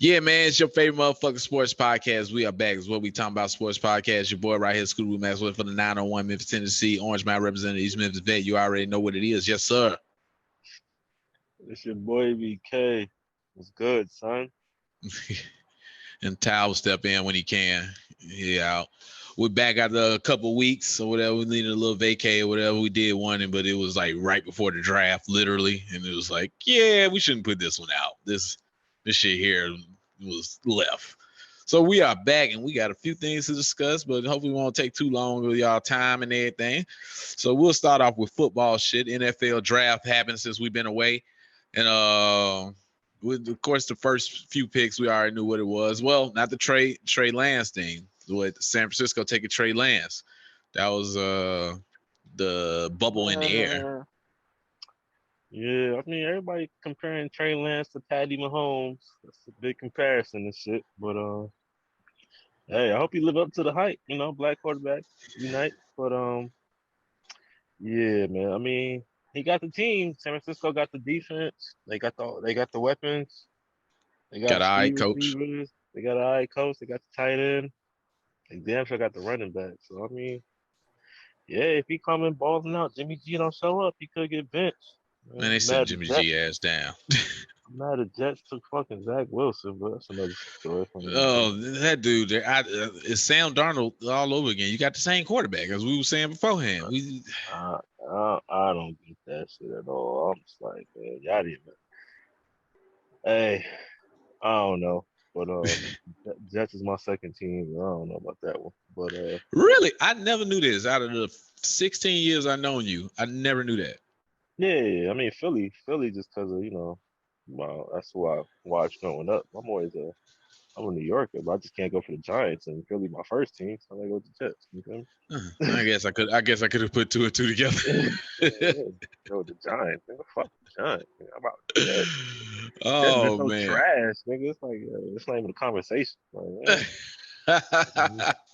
Yeah, man, it's your favorite motherfucking sports podcast. We are back. It's what we talking about sports podcast. Your boy right here, Scooter Maxwell for the 901 Memphis, Tennessee. Orange Man representing East Memphis Vet. You already know what it is. Yes, sir. It's your boy BK. What's good, son? And Ty will step in when he can. Yeah. We're back after a couple weeks or whatever. We needed a little vacay or whatever. We did one, but it was like right before the draft, literally. And it was like, yeah, we shouldn't put this one out. This shit here was left. So we are back and we got a few things to discuss, but hopefully we won't take too long with y'all time and everything. So we'll start off with football shit. NFL draft happened since we've been away. And with, of course, the first few picks, we already knew what it was. Well, not the Trey Lance thing. With San Francisco taking Trey Lance. That was the bubble in the air. Yeah, I mean everybody comparing Trey Lance to Patty Mahomes. That's a big comparison and shit. But hey, I hope you live up to the hype. You know, black quarterback unite. But yeah, man. I mean, he got the team. San Francisco got the defense. They got the weapons. They Got got an eye speed coach. receivers. They got an eye coach. They got the tight end. They damn sure got the running back. So I mean, yeah, if he coming balling out, Jimmy G don't show up, he could get benched. Man, they I'm sent mad the Jimmy Jets. G ass down. I'm mad the Jets took fucking Zach Wilson, but that's another story from another day. Oh, that dude there. It's Sam Darnold all over again. You got the same quarterback as we were saying beforehand. I don't get that shit at all. I'm just like, man, y'all didn't. Hey, I don't know, but Jets is my second team. I don't know about that one, but Really, I never knew this. Out of the 16 years I known you, I never knew that. yeah, I mean Philly, just because of well, that's who I watched growing up. I'm a New Yorker, but I just can't go for the Giants and Philly my first team, so I gotta go with the Jets. You feel I guess I could. I guess I could have put two and two together. me? Yeah, go with the Giants. Nigga, fuck the Giants. Nigga, how about the Jets? Jets been Oh so man. trash, nigga. It's like it's not even a conversation. Like,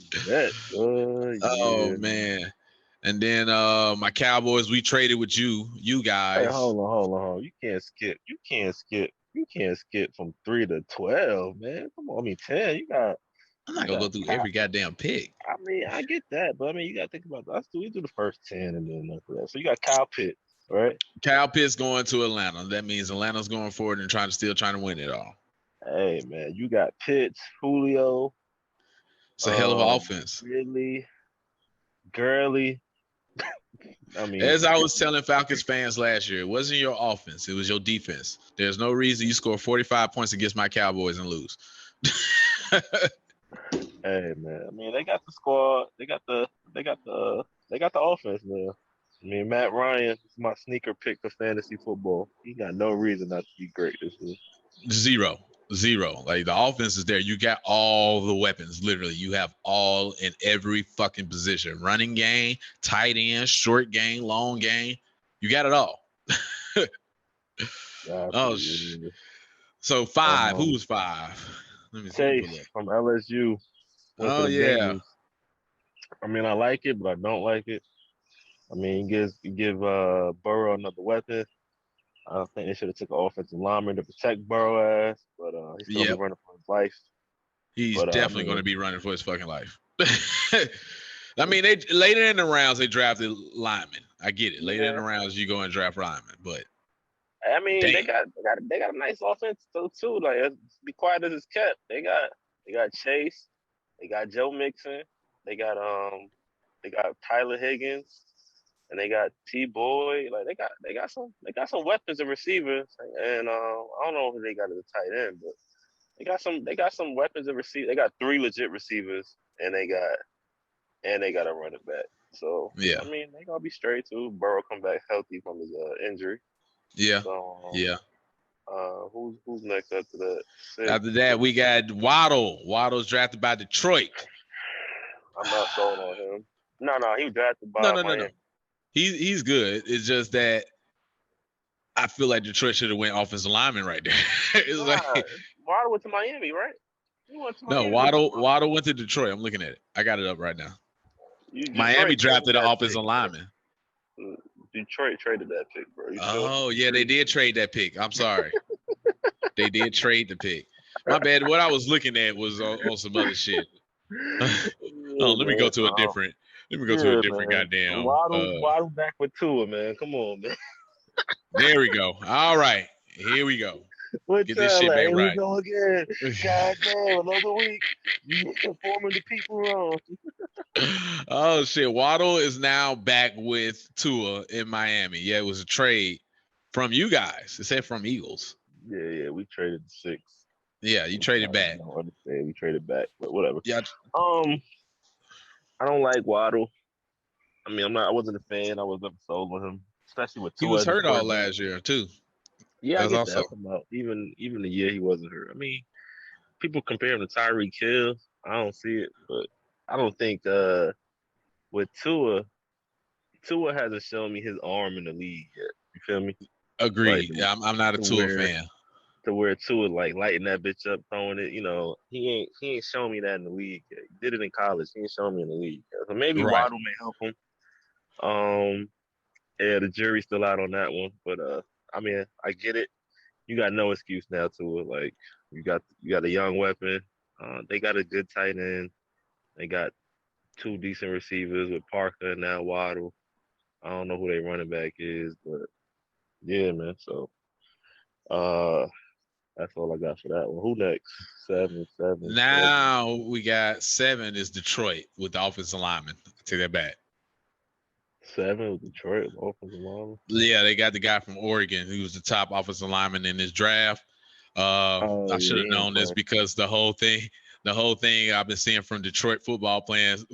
Jets, Oh yeah. man. And then my Cowboys, we traded with you Hey, guys. hold on. You can't skip. You can't skip from 3 to 12, man. Come on, I mean 10. I'm not You gonna go got through every goddamn pick. I mean, I get that, but I mean, you got to think about that. We do the first 10 and then after that. So you got Kyle Pitts, right? Kyle Pitts going to Atlanta. That means Atlanta's going forward and still trying to win it all. Hey, man, you got Pitts, Julio, It's a hell of an offense. Ridley, Gurley. I mean, As I was telling Falcons fans last year, it wasn't your offense, it was your defense. There's no reason you score 45 points against my Cowboys and lose. hey, man. I mean, they got the squad. They got the offense, man. I mean, Matt Ryan is my sneaker pick for fantasy football. He got no reason not to be great this year. Zero. Zero. Like the offense is there. You got all the weapons. Literally, you have all in every fucking position. Running game, tight end, short game, long game. You got it all. Oh, so five. Who was five? Let me Chase pull up. from LSU went to Oh the yeah. Bengals. I mean, I like it, but I don't like it. I mean, give Burrow another weapon. I don't think they should have took an offensive lineman to protect Burrow ass, but he's still gonna be Yep. running for his life. He's But I definitely going mean, to be running for his fucking life. I mean, they later in the rounds they drafted linemen. I get it. Later in the yeah, rounds you go and draft linemen, but I mean damn. they got a nice offense though too. Like be quiet as it's kept. They got Chase, they got Joe Mixon, they got they got Tyler Higgins, and they got T Boy. Like they got some weapons and receivers, and I don't know who they got at the tight end, but they got some weapons and receivers. They got three legit receivers, and they got a running back. So Yeah. I mean, they gonna be straight too. Burrow come back healthy from his injury. Yeah. So Yeah. who's next up to that? Six. After that, we got Waddle. Waddle's drafted by Detroit. I'm not sold on him. No, he was drafted No, by no, no, no. Miami. He's good. It's just that I feel like Detroit should have went offensive lineman right there. It's Nah, like Waddle went to Miami, right? He went to no, Miami with Detroit. Waddle went to Detroit. I'm looking at it. I got it up right now. Miami Detroit traded drafted an that pick, offensive bro. lineman. Detroit traded that pick, bro. You sure? Oh, yeah, they did trade that pick. I'm sorry. They did trade the pick. My bad. What I was looking at was on some other shit. Yeah, Let me man. go to a different. Let me go to a Yeah, different man. goddamn. Waddle back with Tua, man. Come on, man. There we go. All right, here we go. What Get this y'all shit like? back Here we right. go again. God damn, another week. You informing the people wrong. Oh shit! Waddle is now back with Tua in Miami. Yeah, it was a trade from you guys. It said from Eagles. Yeah, we traded the 6. Yeah, you Which traded I back. don't understand. We traded back, but whatever. Yeah, Um, I don't like Waddle. I mean, I wasn't a fan. I was never sold on him, especially with he Tua was as a hurt all quarterback. last year too. Yeah, I That's get that. also I'm talking about even the year he wasn't hurt. I mean, people compare him to Tyreek Hill. I don't see it, but I don't think with Tua hasn't shown me his arm in the league yet. You feel me? Like agreed. Yeah, I'm not a to Tua where fan. Tua like lighting that bitch up, throwing it. You know, he ain't shown me that in the league yet. He did it in college. He ain't shown me in the league yet. So maybe Right. Waddle may help him. Um, yeah, the jury's still out on that one, but I mean, I get it. You got no excuse now to it. Like you got a young weapon. They got a good tight end. They got 2 decent receivers with Parker and now Waddle. I don't know who their running back is, but yeah, man. So uh, that's all I got for that one. Who next? 7, 7, 7. Now we got 7 is Detroit with the offensive lineman. Take that back. 7 with Detroit offensive lineman. Yeah, they got the guy from Oregon who was the top offensive lineman in this draft. Oh I should yeah, have he ain't known this playing. because the whole thing I've been seeing from Detroit football fans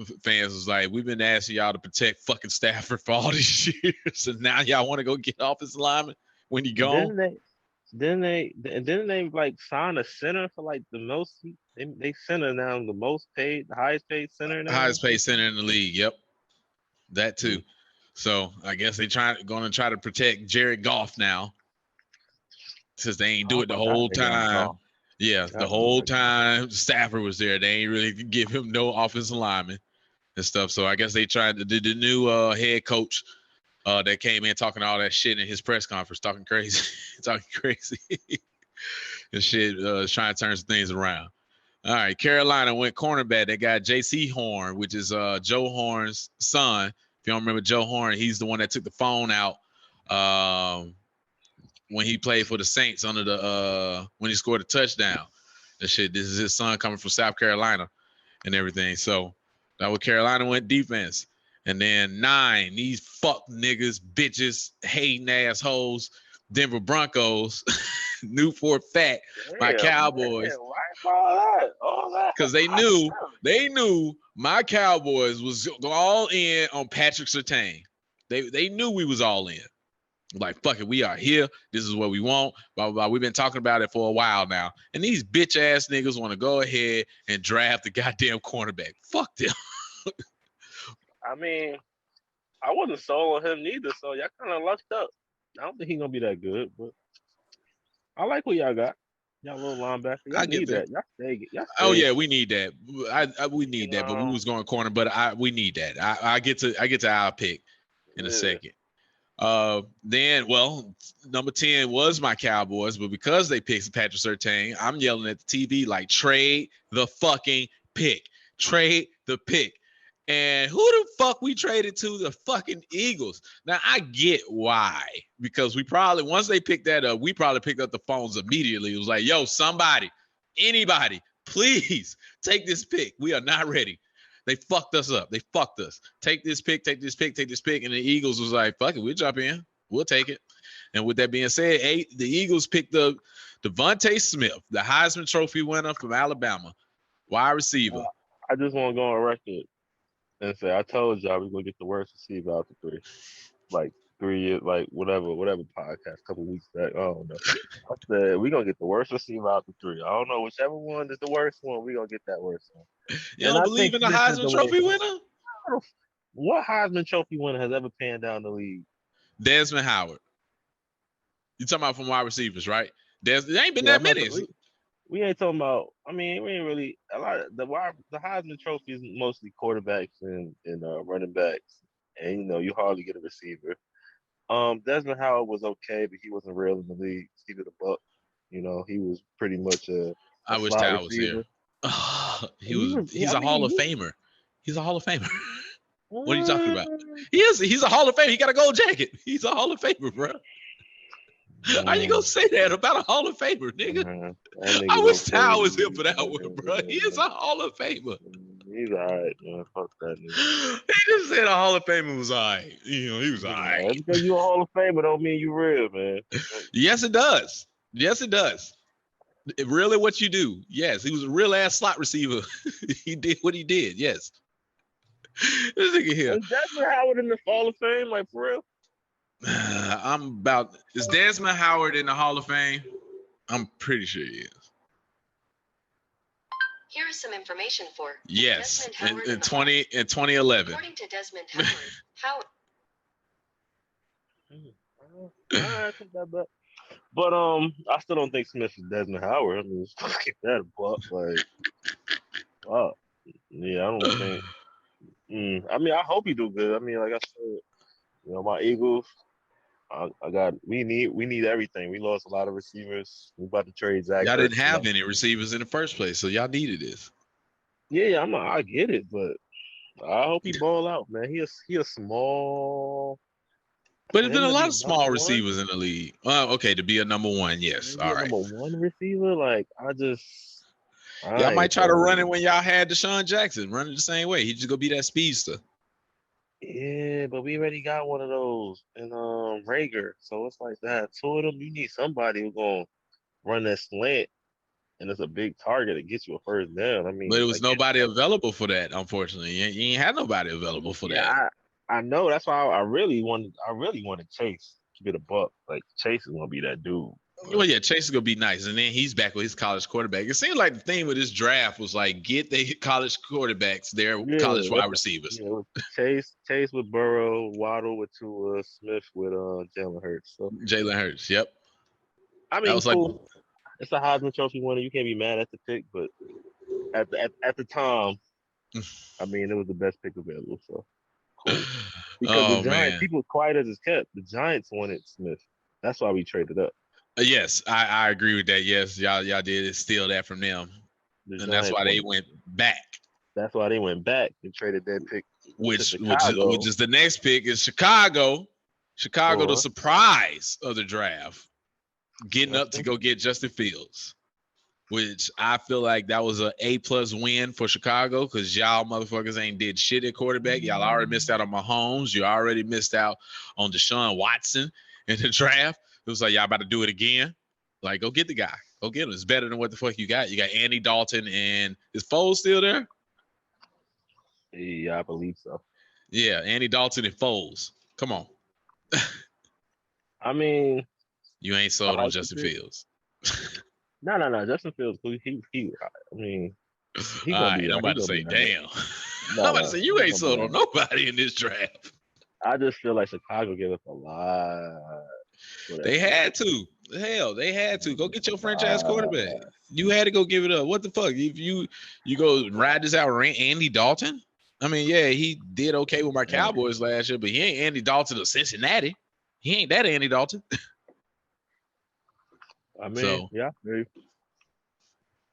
was like, we've been asking y'all to protect fucking Stafford for all these years, and now y'all want to go get offensive lineman when he gone. Didn't they? Didn't they like sign a center for like the most? They center now the most paid, the highest paid center now. Highest paid center in the league. Yep, that too. Mm. So I guess going to try to protect Jared Goff now, since they ain't do I it the forgot whole they got time. golf. Yeah, the Forgot they whole got golf. time Stafford was there, they ain't really give him no offensive lineman and stuff. So I guess they tried to do the new head coach that came in talking all that shit in his press conference, talking crazy, talking crazy and shit, trying to turn some things around. All right, Carolina went cornerback. They got J.C. Horn, which is Joe Horn's son. If you don't remember Joe Horn, he's the one that took the phone out when he played for the Saints under the when he scored a touchdown. That shit. This is his son coming from South Carolina and everything. So that was Carolina went defense. And then 9, these fuck niggas, bitches, hating assholes, Denver Broncos, knew for a fact my Damn, Cowboys, why all that? All that? because they knew my Cowboys was all in on Patrick Surtain. They knew we was all in. Like, fuck it, we are here. This is what we want. Blah, blah, blah. We've been talking about it for a while now. And these bitch ass niggas want to go ahead and draft the goddamn cornerback. Fuck them. I mean, I wasn't sold on him neither, so y'all kind of lucked up. I don't think he's gonna be that good, but I like what y'all got. Y'all little linebacker, y'all I get need that. that. Y'all Oh stay. yeah, we need that. We need And that, but we was going corner, but we need that. I get to our pick in a yeah. second. Then, well, number 10 was my Cowboys, but because they picked Patrick Surtain, I'm yelling at the TV like, trade the fucking pick. Trade the pick. And who the fuck we traded to? The fucking Eagles. Now, I get why. Because we probably, once they picked that up, we probably picked up the phones immediately. It was like, yo, somebody, anybody, please take this pick. We are not ready. They fucked us up. They fucked us. Take this pick, take this pick, take this pick. And the Eagles was like, fuck it, we'll jump in. We'll take it. And with that being said, the Eagles picked up Devontae Smith, the Heisman Trophy winner from Alabama, wide receiver. I just want to go on record and say I told y'all we're gonna get the worst receiver out the 3. Like 3 years, like whatever podcast, a couple weeks back. I don't know. I said we're gonna get the worst receiver out the 3. I don't know whichever one is the worst one. We're gonna get that worst one. You And don't I believe think in the Smith is Heisman the worst. Trophy winner? What Heisman Trophy winner has ever panned down the league? Desmond Howard. You talking about from wide receivers, right? There ain't been Yeah, that I'm not. many. We ain't talking about. I mean, we ain't really a lot. The Heisman Trophy is mostly quarterbacks and running backs, and you hardly get a receiver. Desmond Howard was okay, but he wasn't real in the league. He was a buck. He was pretty much a I wish slot Tao was here. receiver. He's I a Hall mean, of Famer. He's a Hall of Famer. What are you talking about? he, He is. He's a Hall of Famer. He got a gold jacket. He's a Hall of Famer, bro. How you gonna say that about a Hall of Famer, nigga? that I nigga wish go Tao was here crazy. for that one, bro. He is a Hall of Famer. He's alright, man. Fuck that nigga. He just said a Hall of Famer was alright. He was alright. Because you a Hall of Famer don't mean you real, man. Yes, it does. Yes, it does. Really, what you do? Yes, he was a real ass slot receiver. He did what he did. Yes. This nigga here. Is Desmond Howard in the Hall of Fame, like for real? Is Desmond Howard in the Hall of Fame? I'm pretty sure he is. Here is some information for Yes, Desmond Howard in 2011. According to Desmond Howard, I take that back. But I still don't think Smith is Desmond Howard. I mean, fucking that buck, like, wow. Yeah, I don't think. I mean, I hope he do good. I mean, like I said, my Eagles. We need everything. We lost a lot of receivers. We about to trade Zach. Y'all didn't have any receivers in the first place, so y'all needed this. Yeah, I get it, but I hope he ball out, man. He a small. But there's been a lot of small receivers in the league. Okay, to be a number one, yes. All right. Number one receiver, like Y'all might try to run it when y'all had Deshaun Jackson. Run it the same way. He just gonna be that speedster. Yeah, but we already got one of those in Rager, so it's like that. Two of them, you need somebody who's gonna run that slant, and it's a big target that gets you a first down. I mean, but it was nobody available for that. Unfortunately, you ain't had nobody available for that. I know. That's why I really wanted Chase to get a buck. Like Chase is gonna be that dude. Well, yeah, Chase is gonna be nice, and then he's back with his college quarterback. It seemed like the theme with this draft was like get the college quarterbacks, their college wide receivers. Yeah, Chase with Burrow, Waddle with Tua, Smith with Jalen Hurts. So Jalen Hurts, yep. I mean, cool. It's a Heisman Trophy winner. You can't be mad at the pick, but at the time, I mean, it was the best pick available. So cool. Because the Giants, people quiet as it's kept. The Giants wanted Smith. That's why we traded up. Yes, I agree with that. Yes, y'all did steal that from them, and that's why they went back. That's why they went back and traded that pick. Which is the next pick is Chicago. Chicago, the surprise of the draft, getting up to go get Justin Fields, which I feel like that was a A+ win for Chicago because y'all motherfuckers ain't did shit at quarterback. Y'all already missed out on Mahomes. You already missed out on Deshaun Watson in the draft. It was like, y'all about to do it again. Like, go get the guy. Go get him. It's better than what the fuck you got. You got Andy Dalton and is Foles still there? Yeah, I believe so. Yeah, Andy Dalton and Foles. Come on. I mean, you ain't sold on Justin Fields. No. Justin Fields, he I mean, he gonna be. I'm about to say, damn. I'm about to say, you ain't sold on nobody in this draft. I just feel like Chicago gave up a lot. They had to. Hell, they had to. Go get your franchise quarterback. You had to go give it up. What the fuck? If you go ride this out, Andy Dalton? I mean, yeah, he did okay with my Cowboys last year, but he ain't Andy Dalton of Cincinnati. He ain't that Andy Dalton. I mean,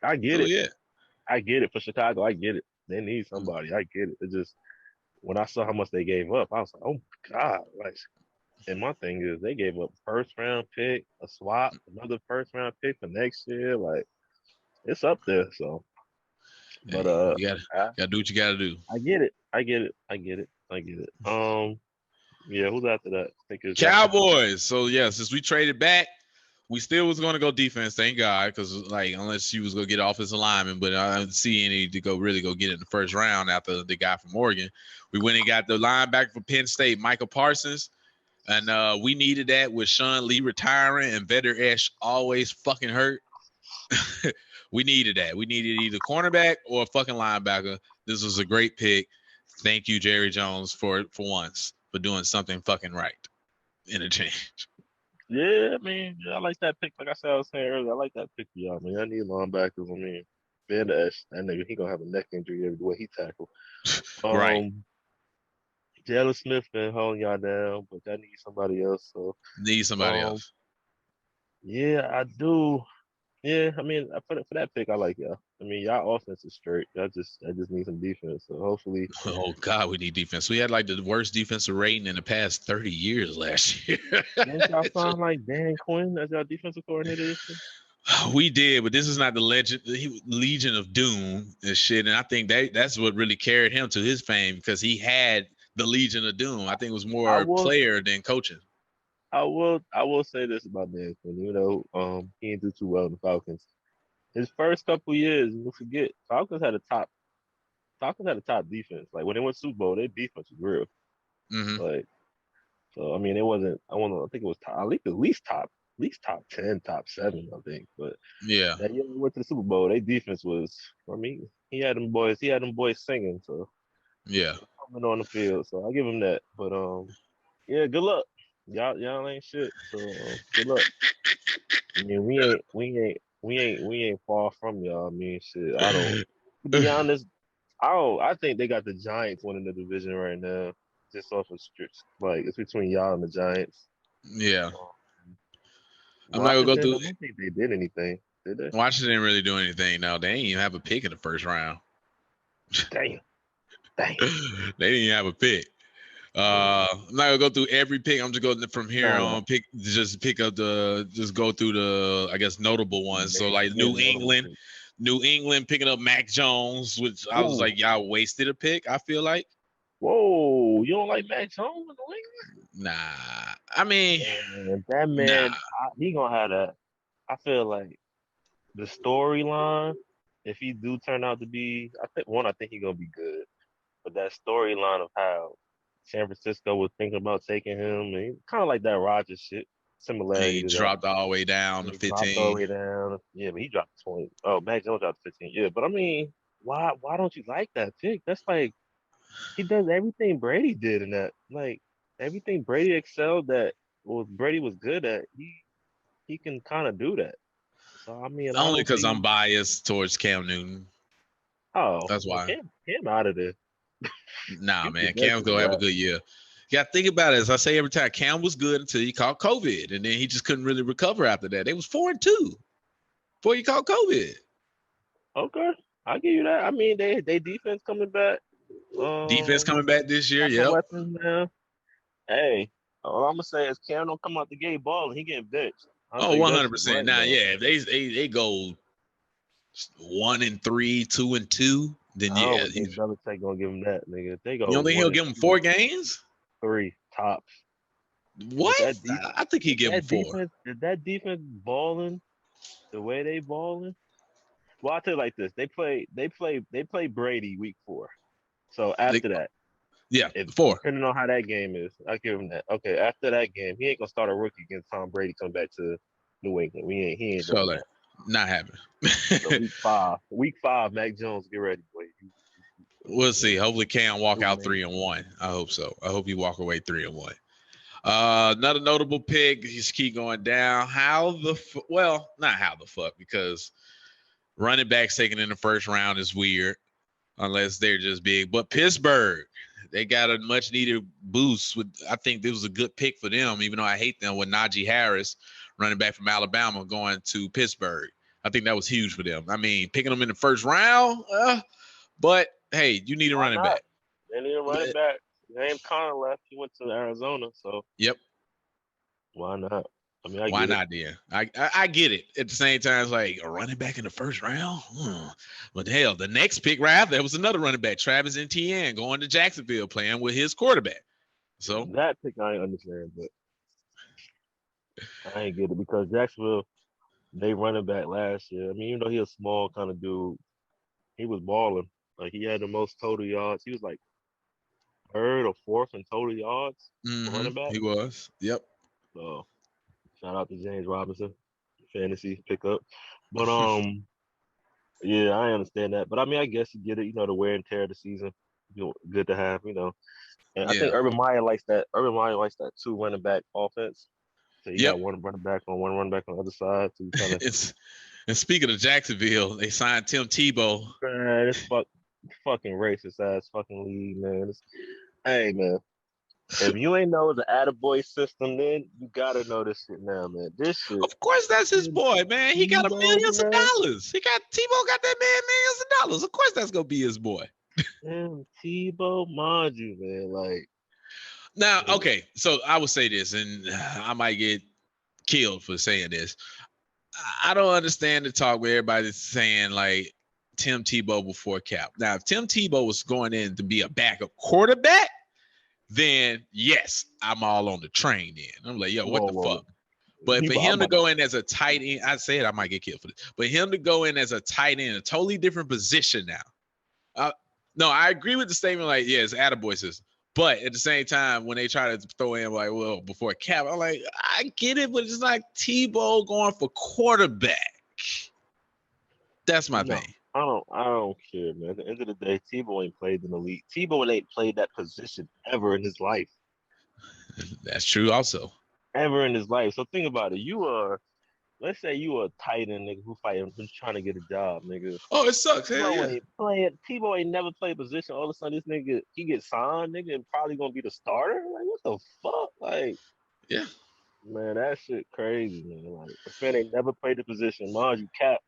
I get it. Yeah. I get it for Chicago. I get it. They need somebody. I get it. It just when I saw how much they gave up, I was like, oh God, like. And my thing is, they gave up first round pick, a swap, another first round pick for next year. Like, it's up there. So, but you gotta do what you gotta do. I get it. Yeah. Who's after that? I think it's Cowboys. So yeah, since we traded back, we still was gonna go defense. Thank God, because like unless you was gonna get offensive lineman, but I didn't see any to go get in the first round after the guy from Oregon. We went and got the linebacker for Penn State, Michael Parsons. And we needed that with Sean Lee retiring and Vetter Esch always fucking hurt. We needed that. We needed either cornerback or a fucking linebacker. This was a great pick. Thank you, Jerry Jones, for once, for doing something fucking right in a change. Yeah, I mean, I like that pick. Like I was saying earlier, I like that pick for y'all, man. I need linebackers. I mean, Vetter Esch, that nigga, he gonna have a neck injury every way he tackle. Right. Jalen Smith been holding y'all down, but I need somebody else. So need somebody else. Yeah, I do. Yeah, I mean, for that pick, I like y'all. I mean, y'all offense is straight. I just need some defense. So hopefully, Oh God, we need defense. We had like the worst defensive rating in the past 30 years last year. didn't y'all sign like Dan Quinn as y'all defensive coordinator this year? We did, but this is not the Legion of Doom and shit. And I think that's what really carried him to his fame because he had the Legion of Doom. I think it was I more will, player than coaching. I will say this about Dan Quinn. You know, he didn't do too well in the Falcons. His first couple years, you forget, Falcons had a top defense. Like when they went Super Bowl, their defense was real. Hmm. Like so, I mean, it wasn't. I think it was top, at least top 10, top 7, I think. But Yeah, that year we went to the Super Bowl, their defense was. I mean, he had them boys singing, so yeah. coming on the field. So I give him that. But yeah, good luck. Y'all ain't shit. So good luck. I mean, we ain't far from y'all. I mean, shit. I don't. To be honest, I think they got the Giants winning the division right now, just off of strict. Like it's between y'all and the Giants. Yeah. I'm not gonna go Washington, through. I don't think they did anything, did they? Washington didn't really do anything. No, they didn't even have a pick in the first round. Damn, damn. They didn't even have a pick. I'm not gonna go through every pick. I'm just going from here No, on. no. Just go through the I guess notable ones. So like Yeah, notable pick. New England picking up Mac Jones, which I was Ooh, like, y'all wasted a pick. I feel like, whoa! You don't like Mac Jones in the nah. I mean, league? Man, that nah. man, he gonna have that. I feel like the storyline, if he do turn out to be, I think he gonna be good. But that storyline of how San Francisco was thinking about taking him, and kind of like that Rodgers shit, similarity He to that. dropped all the way down to He dropped all the 15. way down. Yeah, but he dropped 20. Oh, Mac Jones dropped 15. Yeah, but I mean, why don't you like that pick? That's like he does everything Brady did in that. Like everything Brady excelled that was Brady was good at. He can kind of do that. So I mean, I Only don't because I'm see. biased towards Cam Newton. Oh, That's well, why. Cam out of there. Nah, You man. get that Cam's shit gonna have a right. good year. You gotta think about it. As I say every time, Cam was good until he caught COVID, and then he just couldn't really recover after that. They was 4-2 before he caught COVID. Okay, I give you that. I mean, they defense coming back. Defense coming back this year. Got some Yep. weapons now. Hey, all I'm gonna say is Cam don't come out the gate balling. He getting benched. I'll Oh, tell you that shit 100%. right Now, now. yeah, if they go 1-3, 2-2, then I yeah. don't think Belichick gonna give him that, nigga. If they You go don't think one he'll and give him two, 4 games? 3 tops. With What? that deep, I think he give him 4. if that defense balling the way they balling. Well, I'll tell you like this: they play Brady week 4. So They, after that, yeah, if 4. depending on how that game is, I give him that. Okay, after that game, he ain't gonna start a rookie against Tom Brady. Come back to New England. He ain't So doing like, that. not happening. So week five, Mac Jones, get ready, boy. We'll see. Hopefully, Cam walk out Illuminate. 3-1. I hope so. I hope he walk away 3-1. Another notable pick. Just keep going down. Well, not how the fuck, because running backs taken in the first round is weird unless they're just big. But Pittsburgh, they got a much needed boost. I think this was a good pick for them, even though I hate them with Najee Harris, running back from Alabama, going to Pittsburgh. I think that was huge for them. I mean, picking them in the first round, but hey, you need a Why running not? back. They need a running back. James Conner left. He went to Arizona. So Yep. why not? I mean, I Why get it. not, dear? I get it. At the same time, it's like a running back in the first round. But hell, the next pick right after, there was another running back, Travis Etienne, going to Jacksonville, playing with his quarterback. So That pick I ain't understand, but I ain't get it because Jacksonville they running back last year. I mean, even though he a small kind of dude, he was balling. Like he had the most total yards. He was like third or fourth in total yards for running back. he was. Yep. So shout out to James Robinson, fantasy pickup. But yeah, I understand that. But I mean, I guess you get it. You know, the wear and tear of the season. Good to have. And I think Yeah. Urban Meyer likes that. Urban Meyer likes that 2 running back offense. So you Yep. got one running back on one running back on the other side. So you kind of It's and speaking of Jacksonville, they signed Tim Tebow. man, fucking racist ass fucking league, man. Hey man, If you ain't know the attaboy system, then you gotta know this shit now, man. This shit. Of course, that's his boy, man. He got millions of dollars. Tebow got that man millions of dollars. Of course, that's gonna be his boy. Damn, Tebow, mind you, man. Like, now, okay. So I would say this, and I might get killed for saying this. I don't understand the talk where everybody's saying like Tim Tebow before Cap. Now, if Tim Tebow was going in to be a backup quarterback, then yes, I'm all on the train. Then I'm like, yo, what the fuck? But for him to go in as a tight end, I said I might get killed for this. But him to go in as a tight end, a totally different position now. No, I agree with the statement. Like, yeah, it's attaboy system. But at the same time, when they try to throw in like, well, before Cap, I'm like, I get it, but it's like Tebow going for quarterback. That's my thing. I don't care, man. At the end of the day, Tebow ain't played in the league. Tebow ain't played that position ever in his life. That's true also. Ever in his life. So think about it. Let's say you are a tight end nigga who's trying to get a job, nigga. Oh, it sucks. Tebow ain't never played position. All of a sudden, this nigga, he gets signed, nigga, and probably gonna be the starter. Like, what the fuck? Like, yeah. Man, that shit crazy, man. Like, the fan ain't never played the position. Mind you, Cap.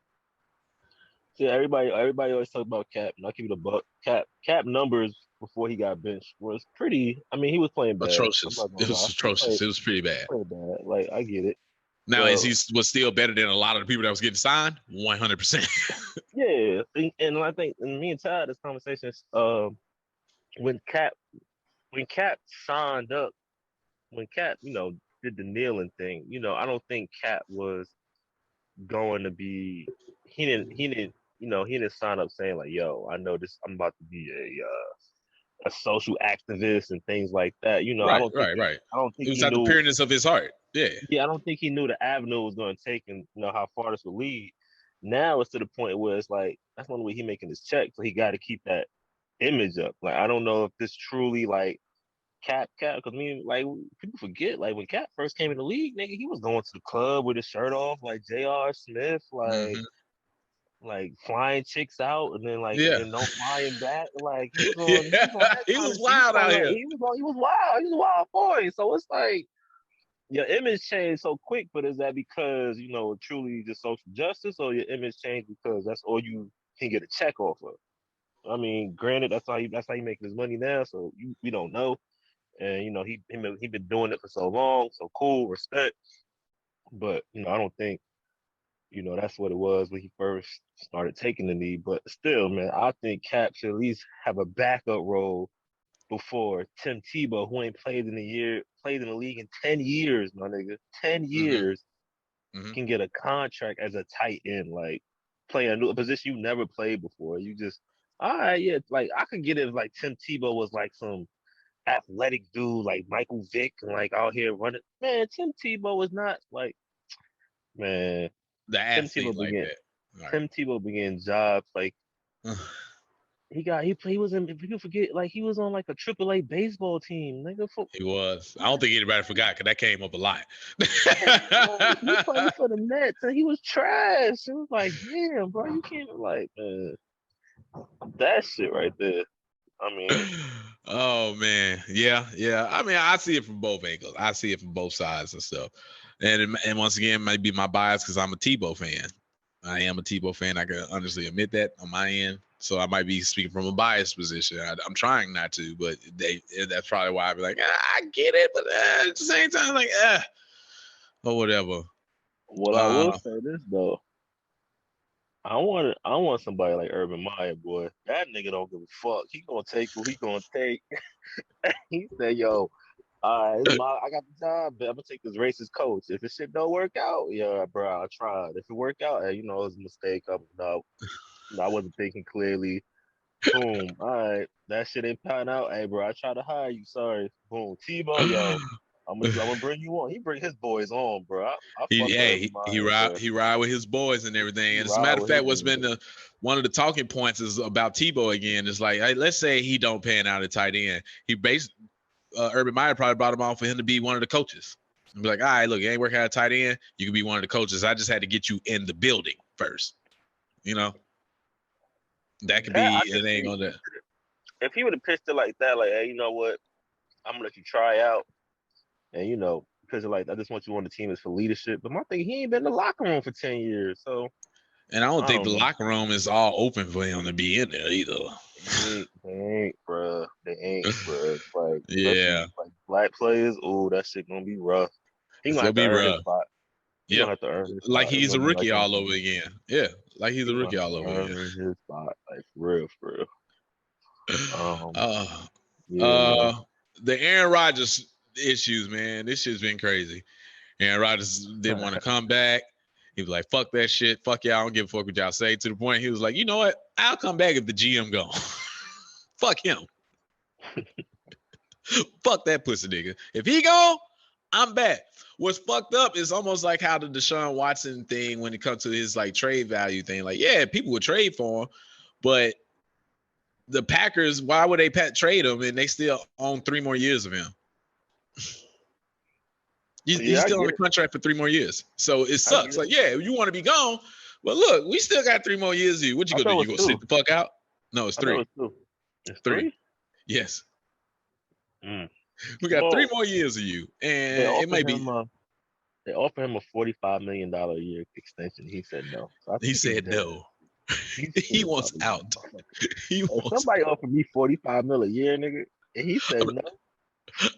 See, everybody always talk about Cap, and I'll give you the buck. Cap numbers before he got benched was pretty. I mean, he was playing bad. Atrocious. It was atrocious. It was pretty bad. Bad. Like, I get it. Now, is he was still better than a lot of the people that was getting signed? 100%. Yeah, and I think, and me and Ty had this conversation. When Cap signed up, when Cap, did the kneeling thing, I don't think Cap was going to be. He didn't sign up saying like, "Yo, I know this. I'm about to be a social activist and things like that." Right, I don't think. Right. I don't think it was out the pureness of his heart. Yeah. Yeah, I don't think he knew the avenue was going to take and how far this would lead. Now it's to the point where it's like that's one way he making his check, so he got to keep that image up. Like, I don't know if this truly like Cap, because like people forget, like when Cap first came in the league, nigga, he was going to the club with his shirt off, like J.R. Smith, like like flying chicks out, and then and no flying back, like he was wild out here. He was wild. He was a wild boy. So it's like your image changed so quick, but is that because truly just social justice, or your image changed because that's all you can get a check off of? I mean, granted, that's how he making his money now, so we don't know. And he been doing it for so long, so cool, respect. But I don't think that's what it was when he first started taking the knee. But still, man, I think Cap should at least have a backup role before Tim Tebow, who ain't played in the league in 10 years, my nigga, 10 years, can get a contract as a tight end, like play a position you never played before. You just, all right, yeah, like I could get it if like Tim Tebow was like some athletic dude like Michael Vick and like out here running. Man, Tim Tebow was not like, man. The athlete like that. Right. Tim Tebow began jobs like he was in. People forget, like he was on like a AAA baseball team. Nigga, he was. I don't think anybody forgot because that came up a lot. He played for the Mets and he was trash. It was like, damn, bro, you can't like, man, that shit right there. I mean, oh man, yeah. I mean, I see it from both angles. I see it from both sides and stuff. And once again, it might be my bias because I'm a Tebow fan. I am a Tebow fan. I can honestly admit that on my end. So I might be speaking from a biased position. I'm trying not to, but that's probably why I'd be like, I get it, but at the same time, like, or whatever. Well, I will say this though. I want somebody like Urban Meyer, boy. That nigga don't give a fuck. He gonna take what he gonna take. He said, "Yo, I got the job, but I'm gonna take this racist coach. If this shit don't work out, yeah, bro, I tried. If it work out, hey, it was a mistake. I wasn't thinking clearly. Boom. All right, that shit ain't panning out. Hey, bro, I tried to hire you. Sorry. Boom. Tebow, yo, I'm gonna bring you on. He bring his boys on, bro. He ride with his boys and everything. And as a matter of fact, what's been one of the talking points is about Tebow again. It's like, hey, let's say he don't pan out at tight end. Urban Meyer probably brought him on for him to be one of the coaches. And be like, all right, look, you ain't working out at tight end. You can be one of the coaches. I just had to get you in the building first. That could be an angle there. If he would have pitched it like that, like, hey, you know what? I'm gonna let you try out, and because like I just want you on the team is for leadership. But my thing, he ain't been in the locker room for 10 years, so And I don't I think don't the know. locker room is all open for him to be in there either. They ain't, bruh. They ain't, bruh. Like, especially Yeah, like black players. Oh, that shit gonna be rough. He it's gonna gonna have to be earn his rough. spot. He Yep, gonna have to earn his like spot. It's he's a gonna be like rookie all over again. Yeah, like he's he a gonna rookie have all to over again. earn his spot. Like for real, for real. Um, Uh, yeah, man. uh, the Aaron Rodgers issues, man. This shit's been crazy. Aaron Rodgers didn't want to come back. He was like, "Fuck that shit. Fuck y'all. I don't give a fuck what y'all say." To the point, he was like, "You know what? I'll come back if the GM gone. Fuck him. Fuck that pussy nigga. If he gone, I'm back." What's fucked up is almost like how the Deshaun Watson thing when it comes to his like trade value thing. Like, yeah, people would trade for him, but the Packers, why would they trade him and they still own 3 more years of him? He's Yeah, I still on get the it. contract for 3 more years. So it I get sucks. it. Like, yeah, you want to be gone, but look, we still got 3 more years of you. What you I gonna do? thought You it gonna was sit two. the fuck out? No, it's I thought it 3. was two. It's 3. three. Yes. Mm. We got 3 Well, more years of you. they And it offered might be him a they offered him a $45 million a year extension. He said no. So I he think he's said dead. no. He's He dead, wants probably. out. He If wants somebody offered me $45 million a year, nigga, and he said no,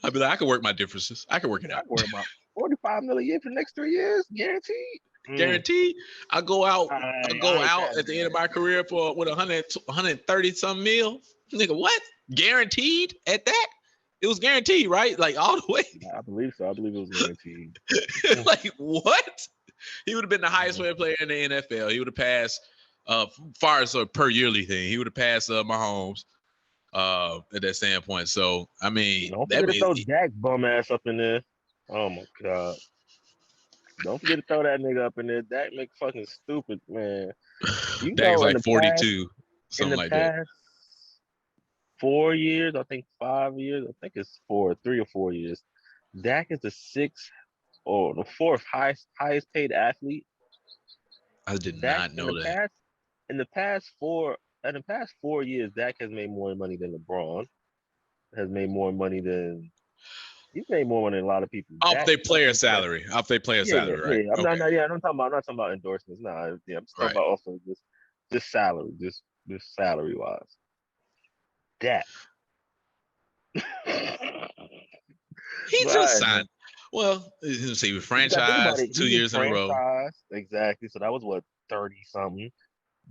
I'd be like, I can work my differences. I can work it I out. worry about $45 million a year for the next 3 years, guaranteed. Guaranteed. I go out I ain't that at the end of nigga. my career for with 130 some mil. Nigga, what? Guaranteed at that? It was guaranteed, right? Like all the way. I believe so. I believe it was guaranteed. Like what? He would have been the highest paid player in the NFL. He would have passed far as a per yearly thing. He would have passed Mahomes at that standpoint. So I mean Don't that forget to means throw Dak bum ass up in there. Oh my god. Don't forget to throw that nigga up in there. Dak make fucking stupid, man. You Dak is know, like 42, in something the like that. past 4 years, I think 5 years, I think it's 3 or 4 years. Dak is the sixth or the fourth highest paid athlete. I did Dak not know that. in the past 4 years, Dak has made more money than LeBron. Has made more money than he's made more money than a lot of people. Off Dak their player fucking crazy. salary. Off their player salary, right? Yeah. Okay. I'm not talking about endorsements. No, yeah, I'm just talking Right. about also just salary, just salary wise. Dak. He just Right, man. signed. Well, let's see, with You gotta think about franchise it. 2 He was years in a row. franchised exactly. So that was what 30 something.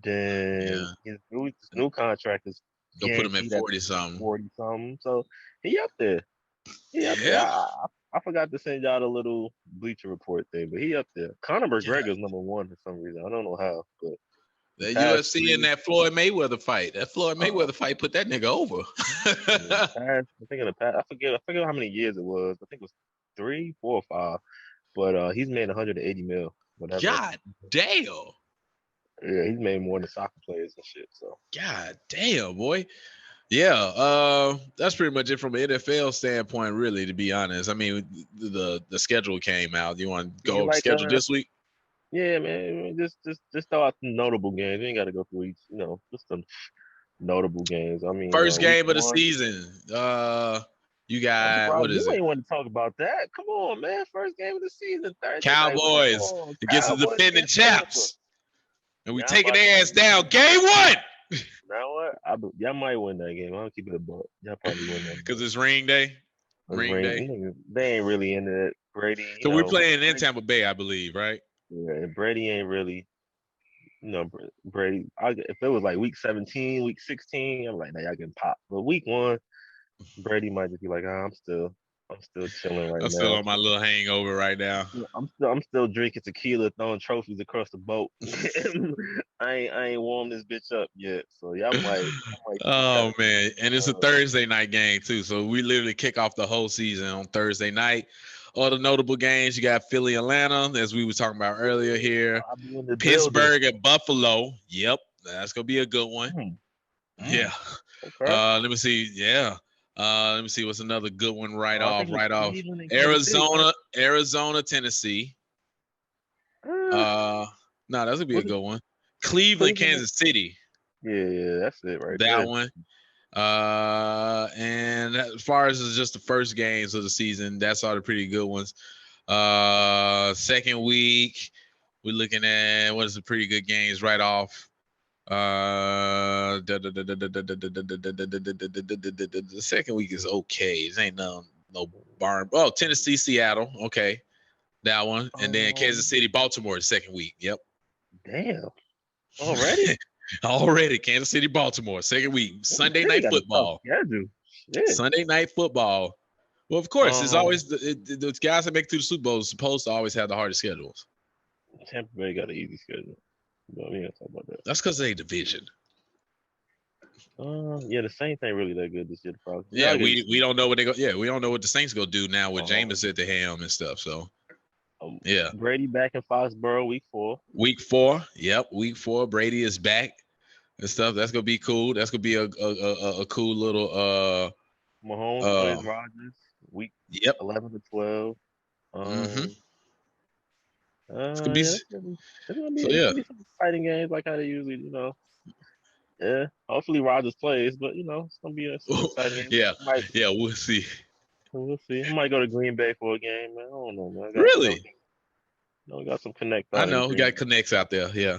Then Yeah. his new contract is Go put him at guaranteed at 40 something. 40 something. So he up there. He up there. Yeah. I forgot to send y'all the little Bleacher Report thing, but he up there. Conor Yeah. McGregor's number one for some reason. I don't know how, but the The past UFC and that Floyd Mayweather fight. That Floyd Mayweather fight put that nigga over. I think in the past, I forget how many years it was. I think it was 3, 4, or 5. But he's made 180 mil, whatever. God damn. Yeah, he's made more than soccer players and shit. So God damn, boy. Yeah, that's pretty much it from an NFL standpoint, really, to be honest. I mean, the schedule came out. You want to do you go like schedule this week? yeah, man, just throw out some notable games. You ain't got to go through each, just some notable games. I mean, First week game of the one. season. You I'm got, surprised what is you it? ain't want to talk about that. Come on, man. First game of the season, Thursday night Cowboys football. against the Cowboys defending against Tampa. champs. And we Yeah, taking their ass down. Game 1. You know what? Y'all might win that game. I'll keep it a buck. Y'all probably win that Because game. it's ring day. Ring day. They ain't really into it. Brady, So we're playing in Tampa Bay, I believe, right? yeah, and Brady ain't really, Brady. If it was like week 17, week 16, I'm like, nah, y'all getting popped. But week 1, Brady might just be like, I'm still chilling right I'm now. still on my little hangover right now. I'm still drinking tequila, throwing trophies across the boat. I ain't warmed this bitch up yet, so y'all might Oh man, and it's a Thursday night game too, so we literally kick off the whole season on Thursday night. Other notable games, you got Philly, Atlanta, as we were talking about earlier here. I'll be in the Pittsburgh at Buffalo. Yep, that's gonna be a good one. Yeah. Okay. Let me see. Yeah. Let me see what's another good one right off. Cleveland and Arizona, Tennessee. No, that's gonna be a good one. Cleveland, Kansas City. Yeah, that's it right that there. one. And as far as just the first games of the season, that's all the pretty good ones. Second week, we're looking at what is the pretty good games right off. The second week is okay. It ain't no barn. Oh, Tennessee, Seattle. Okay. That one. And then Kansas City, Baltimore the second week. Yep. Damn. Already? Already. Kansas City, Baltimore, second week. Sunday night football. Sunday night football. Well, of course, it's always the guys that make it to the Super Bowl are supposed to always have the hardest schedules. Tampa Bay got an easy schedule. But we ain't talk about that. That's because they division. Yeah, the Saints ain't really that good this year. Probably. Yeah, we don't know what they go. Yeah, we don't know what the Saints gonna do now with Jameis at the helm and stuff. So, yeah. Brady back in Foxborough week 4. Week 4. Yep, week 4. Brady is back and stuff. That's gonna be cool. That's gonna be a cool little Mahomes plays Rodgers week 11 to 12. It's gonna be some exciting games like how they usually, Yeah, hopefully Rodgers plays, but it's gonna be a exciting game. Yeah, we'll see. We'll see. I might go to Green Bay for a game, man. I don't know, man. Really? We got some connects. I know we got connects out there. Yeah.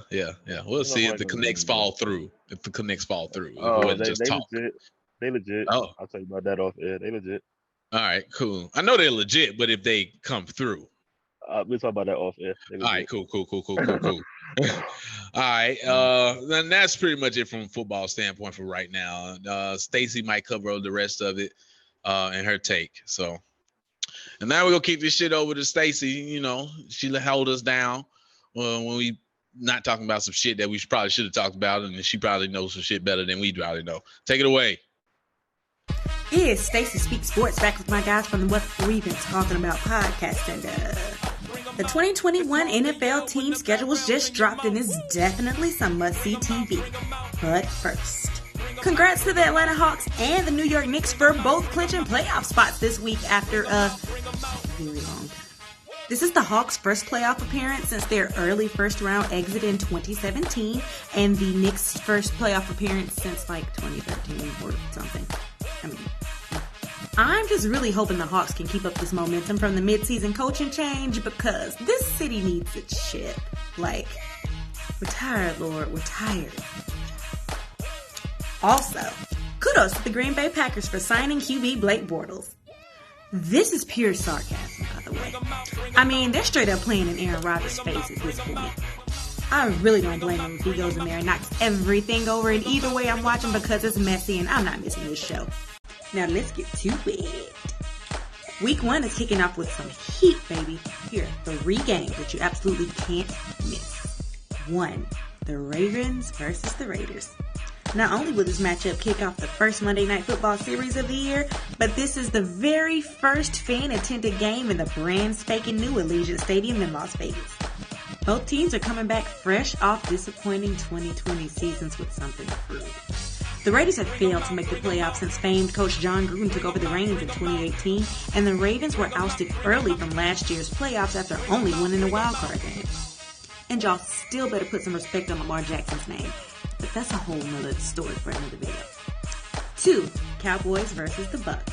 We'll see if the connects fall through. Oh, they legit. They legit. Oh, I'll tell you about that off air. They legit. All right, cool. I know they're legit, but if they come through. We'll talk about that off air. All right, cool. All right, then that's pretty much it from a football standpoint for right now. Stacy might cover the rest of it in her take. So, and now we're gonna keep this shit over to Stacy. She held us down when we not talking about some shit that we probably should have talked about, and she probably knows some shit better than we probably know. Take it away. Here's Stacy Speaks Sports, back with my guys from the What We've Been Talking About podcast. And the 2021 NFL team schedule was just dropped and is definitely some must-see TV. But first, congrats to the Atlanta Hawks and the New York Knicks for both clinching playoff spots this week after a very long time. This is the Hawks' first playoff appearance since their early first-round exit in 2017, and the Knicks' first playoff appearance since 2013 or something. I'm just really hoping the Hawks can keep up this momentum from the mid-season coaching change, because this city needs its shit. We're tired, Lord. We're tired. Also, kudos to the Green Bay Packers for signing QB Blake Bortles. This is pure sarcasm, by the way. They're straight up playing in Aaron Rodgers' face at this point. I really don't blame him if he goes in there and knocks everything over, and either way I'm watching because it's messy and I'm not missing this show. Now let's get to it. Week 1 is kicking off with some heat, baby. Here are 3 games that you absolutely can't miss. 1, the Ravens versus the Raiders. Not only will this matchup kick off the first Monday Night Football series of the year, but this is the very first fan-attended game in the brand spanking new Allegiant Stadium in Las Vegas. Both teams are coming back fresh off disappointing 2020 seasons with something to prove. The Raiders have failed to make the playoffs since famed coach John Gruden took over the reins in 2018, and the Ravens were ousted early from last year's playoffs after only winning a wildcard game. And y'all still better put some respect on Lamar Jackson's name, but that's a whole nother story for another video. 2, Cowboys versus the Bucks.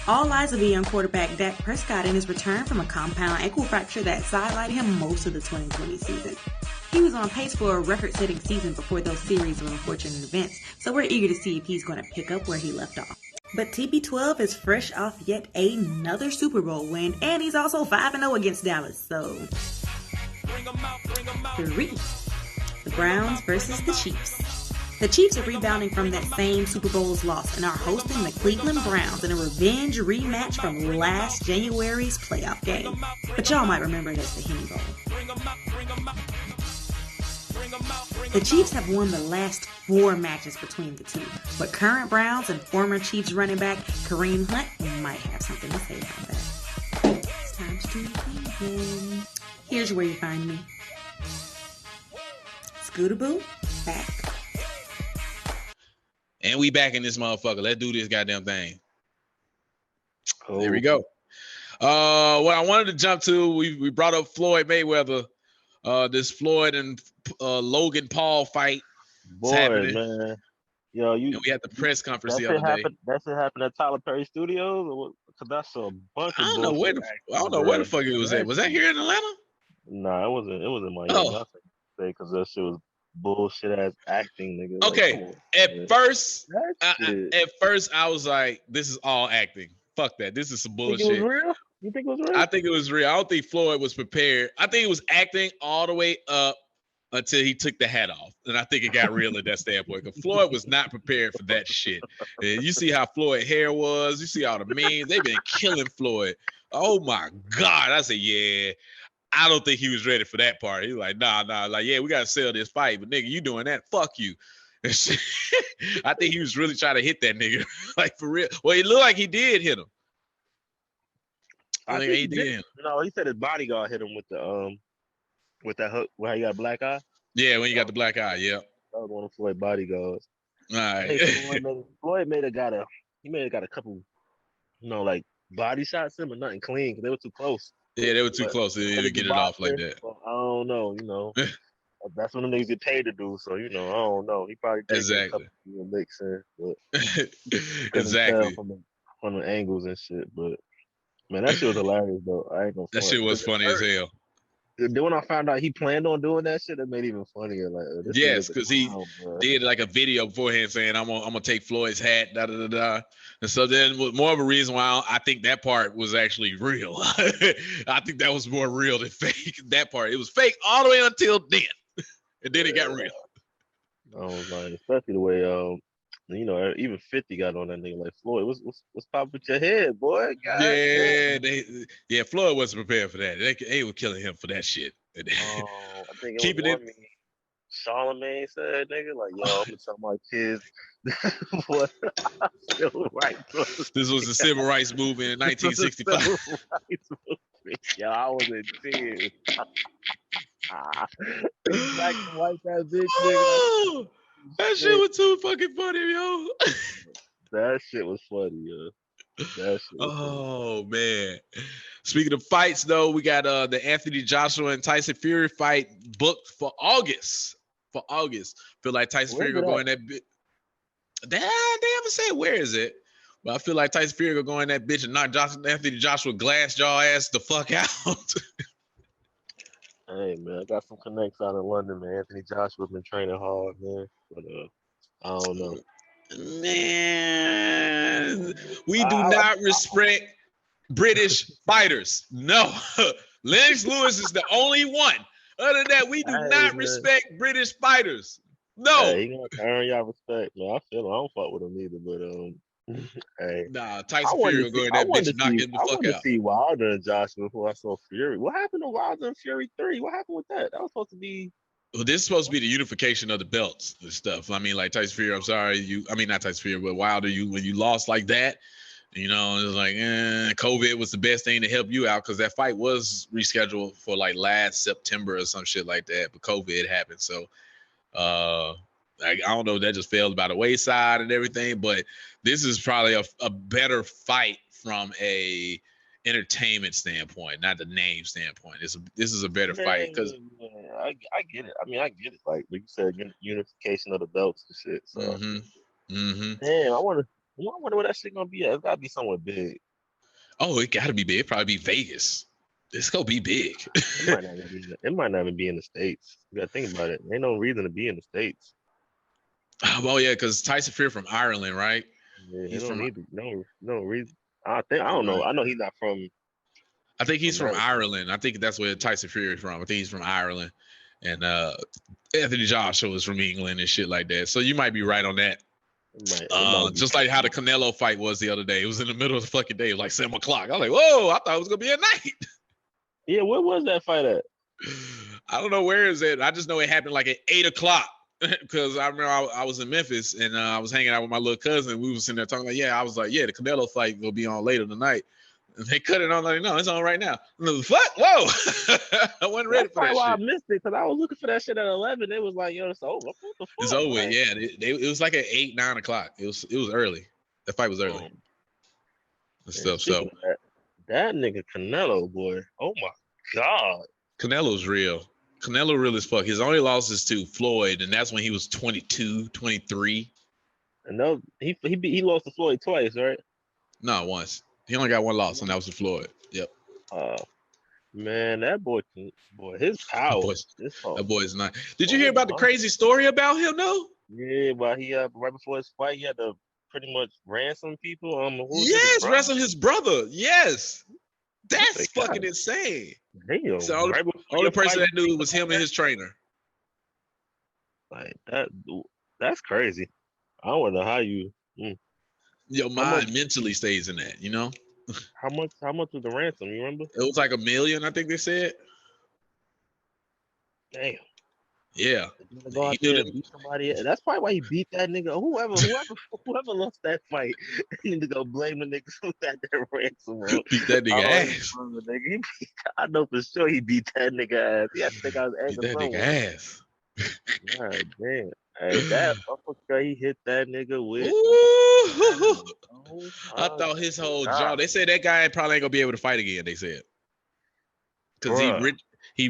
All eyes will be on quarterback Dak Prescott in his return from a compound ankle fracture that sidelined him most of the 2020 season. He was on pace for a record-setting season before those series of unfortunate events, so we're eager to see if he's going to pick up where he left off. But TB12 is fresh off yet another Super Bowl win, and he's also 5-0 against Dallas, so... 3, the Browns versus the Chiefs. The Chiefs are rebounding from that same Super Bowl's loss and are hosting the Cleveland Browns in a revenge rematch from last January's playoff game. But y'all might remember it as the Henny Bowl. The Chiefs have won the last 4 matches between the two, but current Browns and former Chiefs running back Kareem Hunt might have something to say about that. It's time to do again. Here's where you find me. Scootaboo, back. And we back in this motherfucker. Let's do this goddamn thing. Oh. There we go. What I wanted to jump to, we brought up Floyd Mayweather. This Floyd and Logan Paul fight. Boy, man. Yo, And we had the press conference that the shit other day. happened. That shit happened at Tyler Perry Studios, because that's a bunch I of don't know bullshit. I don't know where the fuck it was at. That Was that shit- here in Atlanta? Nah, it wasn't. It was in Miami. Oh, I say because that shit was bullshit ass acting, nigga. Like, okay. come on, man. At first, That shit. I was like, this is all acting. Fuck that. This is some Think it was bullshit. real? You think it was real? I think it was real. I don't think Floyd was prepared. I think it was acting all the way up until he took the hat off. And I think it got real at that standpoint. Because Floyd was not prepared for that shit. And you see how Floyd hair was. You see all the memes. They've been killing Floyd. Oh my God. I said, yeah. I don't think he was ready for that part. He was like, nah. Like, yeah, we got to sell this fight. But nigga, you doing that? Fuck you. I think he was really trying to hit that nigga. Like, for real. Well, it looked like he did hit him. I think he did. No, he said his bodyguard hit him with that hook where he got a black eye. Yeah, when you got the black eye, yeah. That was one of Floyd's bodyguards. All right. Floyd may have got a couple, like body shots in, but nothing clean because they were too close. Yeah, they were too close to get it off like that. So, I don't know, that's what them niggas get paid to do. So, I don't know. He probably exactly a couple licks in, but exactly from the angles and shit. But man, that shit was hilarious though. I ain't gonna. That shit was funny as hell. Then when I found out he planned on doing that shit, it made it even funnier. Like, yes, because he did like a video beforehand saying, "I'm gonna take Floyd's hat." Da da da da. And so then, more of a reason why I think that part was actually real. I think that was more real than fake. That part, it was fake all the way until then, and then it got real. I was like, especially the way even 50 got on that nigga like Floyd. What's popping with your head, boy? God, yeah, Floyd wasn't prepared for that. They were killing him for that shit. I think keep it in. Charlemagne said, nigga, like, yo, I'm gonna tell my kids what civil rights was. This was the civil rights movement in 1965. Yo, I was in tears. Black and white that bitch, nigga. That shit was too fucking funny, yo. That shit was funny, yo. That shit was funny. Man. Speaking of fights, though, we got the Anthony Joshua and Tyson Fury fight booked for August. Feel like Tyson Fury gonna go in that bit. They haven't said where is it, but I feel like Tyson Fury gonna go in that bitch and knock Anthony Joshua glass jaw ass the fuck out. Hey man, I got some connects out in London, man. Anthony Joshua's been training hard, man. But I don't know. Man, we do not respect British fighters. No. Lennox Lewis is the only one. Other than that, we do not respect British fighters. No. Hey, he gonna earn y'all respect, man. I feel I don't fuck with him either, but hey. Nah, Tyson Fury will go in that bitch and knock him the fuck out. I want to see Wilder and Joshua before I saw Fury. What happened to Wilder and Fury 3? What happened with that? That was supposed to be. Well, this is supposed to be the unification of the belts and stuff. I mean, like Tyson Fury, I'm sorry, not Tyson Fury, but Wilder, when you lost like that, it's like, COVID was the best thing to help you out because that fight was rescheduled for like last September or some shit like that, but COVID happened. So, I don't know, that just fell by the wayside and everything, but this is probably a better fight from a entertainment standpoint, not the name standpoint. This is a better fight because I get it. I mean, I get it. Like you said, unification of the belts and shit. So, damn, I wonder where that shit gonna be at. It's gotta be somewhere big. Oh, it gotta be big. It'd probably be Vegas. It's gonna be big. It might not even be in the States. You gotta think about it. Ain't no reason to be in the States. Well, yeah, because Tyson Fury from Ireland, right? Yeah, he's from no reason. I don't know. I know he's not from. I think he's from Ireland. I think that's where Tyson Fury is from. I think he's from Ireland, and Anthony Joshua is from England and shit like that. So you might be right on that. Just like how the Canelo fight was the other day. It was in the middle of the fucking day, like 7 o'clock. I was like, whoa! I thought it was gonna be at night. Yeah, where was that fight at? I don't know where is it. I just know it happened like at 8 o'clock. Because I remember I was in Memphis and I was hanging out with my little cousin. We was sitting there talking like, I was like, the Canelo fight will be on later tonight. And they cut it on like, no, it's on right now. What? Whoa! I wasn't ready for that shit. I missed it because I was looking for that shit at 11. It was like, it's over. What the fuck? It's over. Man? Yeah, it was like at 8, 9 o'clock. It was early. The fight was early. And stuff. So that nigga Canelo, boy. Oh my God. Canelo's real. Canelo real as fuck. His only loss is to Floyd, and that's when he was 22, 23. And no, he lost to Floyd twice, right? No, once. He only got one loss, and that was to Floyd. Yep. Man, that boy, his That power. boy's not. Did you hear about the crazy story about him, though? Yeah, but he right before his fight, he had to pretty much ransom people. Yes, ransom his brother. Yes. That's fucking insane. Damn. So only person that knew was him and his trainer. Like that's crazy. I don't know how you. Your mind mentally stays in that, you know. How much was the ransom? You remember? It was like $1 million, I think they said. Damn. Yeah. Go out there and beat somebody. That's probably why he beat that nigga. Whoever lost that fight, he need to go blame the niggas who had that ransom. Bro. Beat that nigga ass. I know for sure he beat that nigga ass. He had to take out his ankle. Beat that nigga ass. God damn. Hey, that uppercut he hit that nigga with. I thought his whole jaw. They said that guy probably ain't gonna be able to fight again. They said because he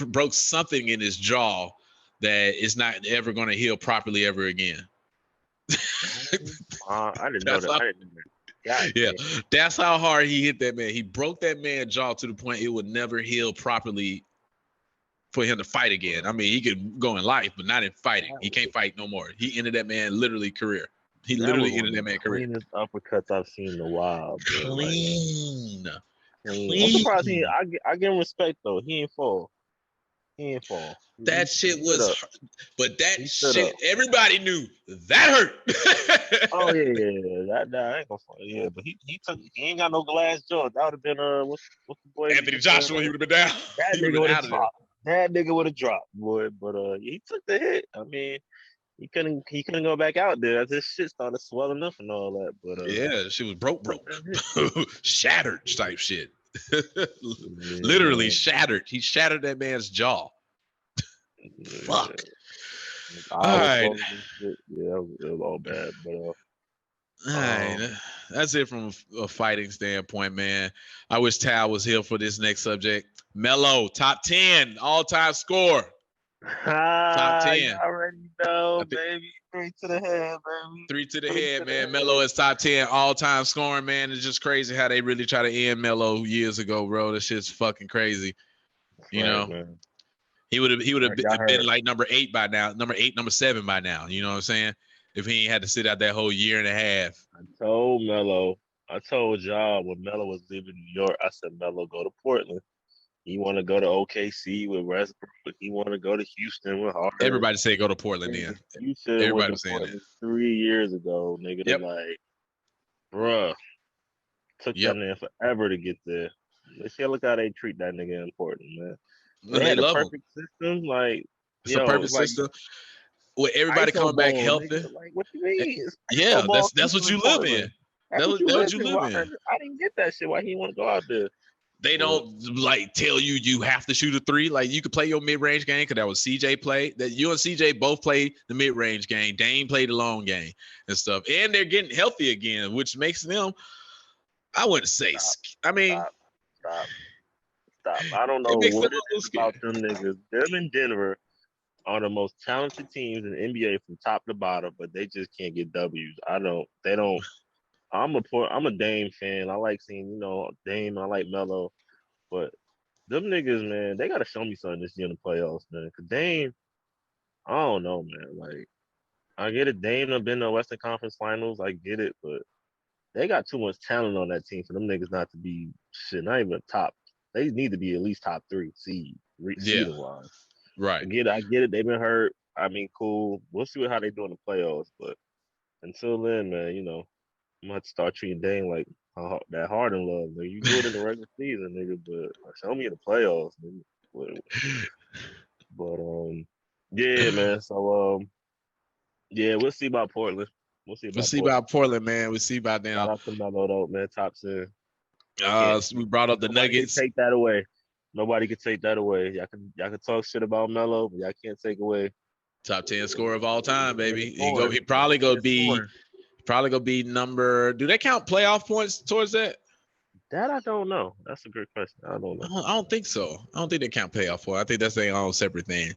broke something in his jaw that is not ever gonna heal properly ever again. I didn't know that. Yeah, that's how hard he hit that man. He broke that man's jaw to the point it would never heal properly for him to fight again. I mean, he could go in life, but not in fighting. He can't fight no more. He ended that man literally career. He literally ended that man's career. Cleanest uppercuts I've seen in a while. Bro. Clean. I'm surprised I give him respect though. He ain't fall. That shit was, but that shit everybody knew that hurt. Oh yeah. That ain't gonna fall. Yeah, but he ain't got no glass jaw. That would have been what's the boy? Anthony Joshua. He would have been down. That nigga would have dropped. That nigga would have dropped, boy. But he took the hit. I mean, he couldn't go back out there. His shit started swelling up and all that. But yeah, she was broke, shattered type shit. Literally shattered. He shattered that man's jaw. Fuck. All right. Yeah, it was all bad. But all right, that's it from a fighting standpoint, man. I wish Tal was here for this next subject. Melo, top 10 all-time score. Top 10. I already know, baby. 3 to the head, baby. 3 to the head, man. Melo is top 10 all-time scoring, man. It's just crazy how they really try to end Melo years ago, bro. This shit's fucking crazy. You know, man. He would have been like number 8 by now, number 7 by now. You know what I'm saying? If he ain't had to sit out that whole year and a half. I told y'all when Melo was leaving New York, I said, Melo, go to Portland. He want to go to OKC with Westbrook. He want to go to Houston with Harden. Everybody say go to Portland then. Everybody was saying that 3 years ago, nigga. Yep. Like, bruh, took that man forever to get there. Let's see, look how they treat that nigga in Portland, man. They had a perfect system, like it's a perfect system. With everybody coming back healthy. Like, what you mean? Yeah, that's what you live in. That's what you live in. I didn't get that shit. Why he want to go out there? They don't like tell you have to shoot a 3. Like you could play your mid-range game because that was CJ play. That you and CJ both played the mid-range game. Dame played the long game and stuff. And they're getting healthy again, which makes them. I wouldn't say. Stop. I don't know what it is about them niggas. Them in Denver are the most talented teams in the NBA from top to bottom, but they just can't get W's. They don't. I'm a Dame fan. I like seeing, Dame. I like Melo, but them niggas, man, they gotta show me something this year in the playoffs, man. Cause Dame, I don't know, man. Like, I get it. Dame have been to Western Conference Finals. I get it, but they got too much talent on that team for them niggas not to be shit. Not even top. They need to be at least top 3 seed wise. Right. I get it. They've been hurt. I mean, cool. We'll see how they do in the playoffs, but until then, man, I'm gonna have to start treating Dame like that Harden love. Nigga. You do it in the regular season, nigga, but show me in the playoffs, nigga. But yeah, man. So yeah, we'll see about Portland. We'll see about Portland, man. We'll see about them. Shout out to Melo, though, man. Top 10. So we brought up the Nuggets. Take that away. Nobody can take that away. Y'all can talk shit about Melo, but y'all can't take away top 10 scorer of all time, baby. He probably gonna be number. Do they count playoff points towards that? That I don't know. That's a good question. I don't know. I don't think so. I don't think they count playoff points. I think that's their own separate thing.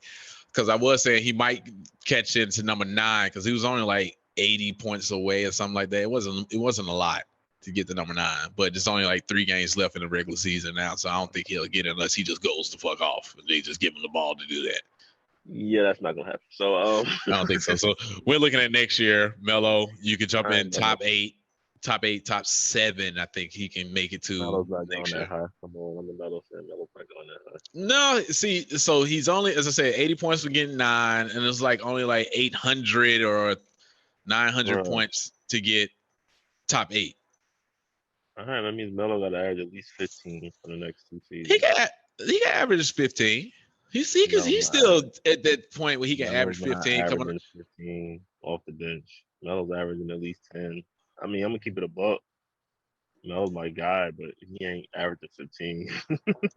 Because I was saying he might catch into number 9 because he was only like 80 points away or something like that. It wasn't a lot to get to number 9, but there's only like 3 games left in the regular season now, so I don't think he'll get it unless he just goes the fuck off. They just give him the ball to do that. Yeah, that's not gonna happen. So I don't think so. So we're looking at next year. Melo, you could jump in top 8, top 7. I think he can make it to Melo's not next going year. that high. I'm a Melo fan. Melo's not going that high. No, see, so he's only, as I said, 80 points for getting 9, and it's like only like 800 or 900 points to get top 8. All right, that means Melo got to average at least 15 for the next 2 seasons. He got average 15. He's still at that point where he can average 15. Coming 15 off the bench. Melo's averaging at least 10. I mean, I'm gonna keep it a buck. Melo's my guy, but he ain't averaging 15.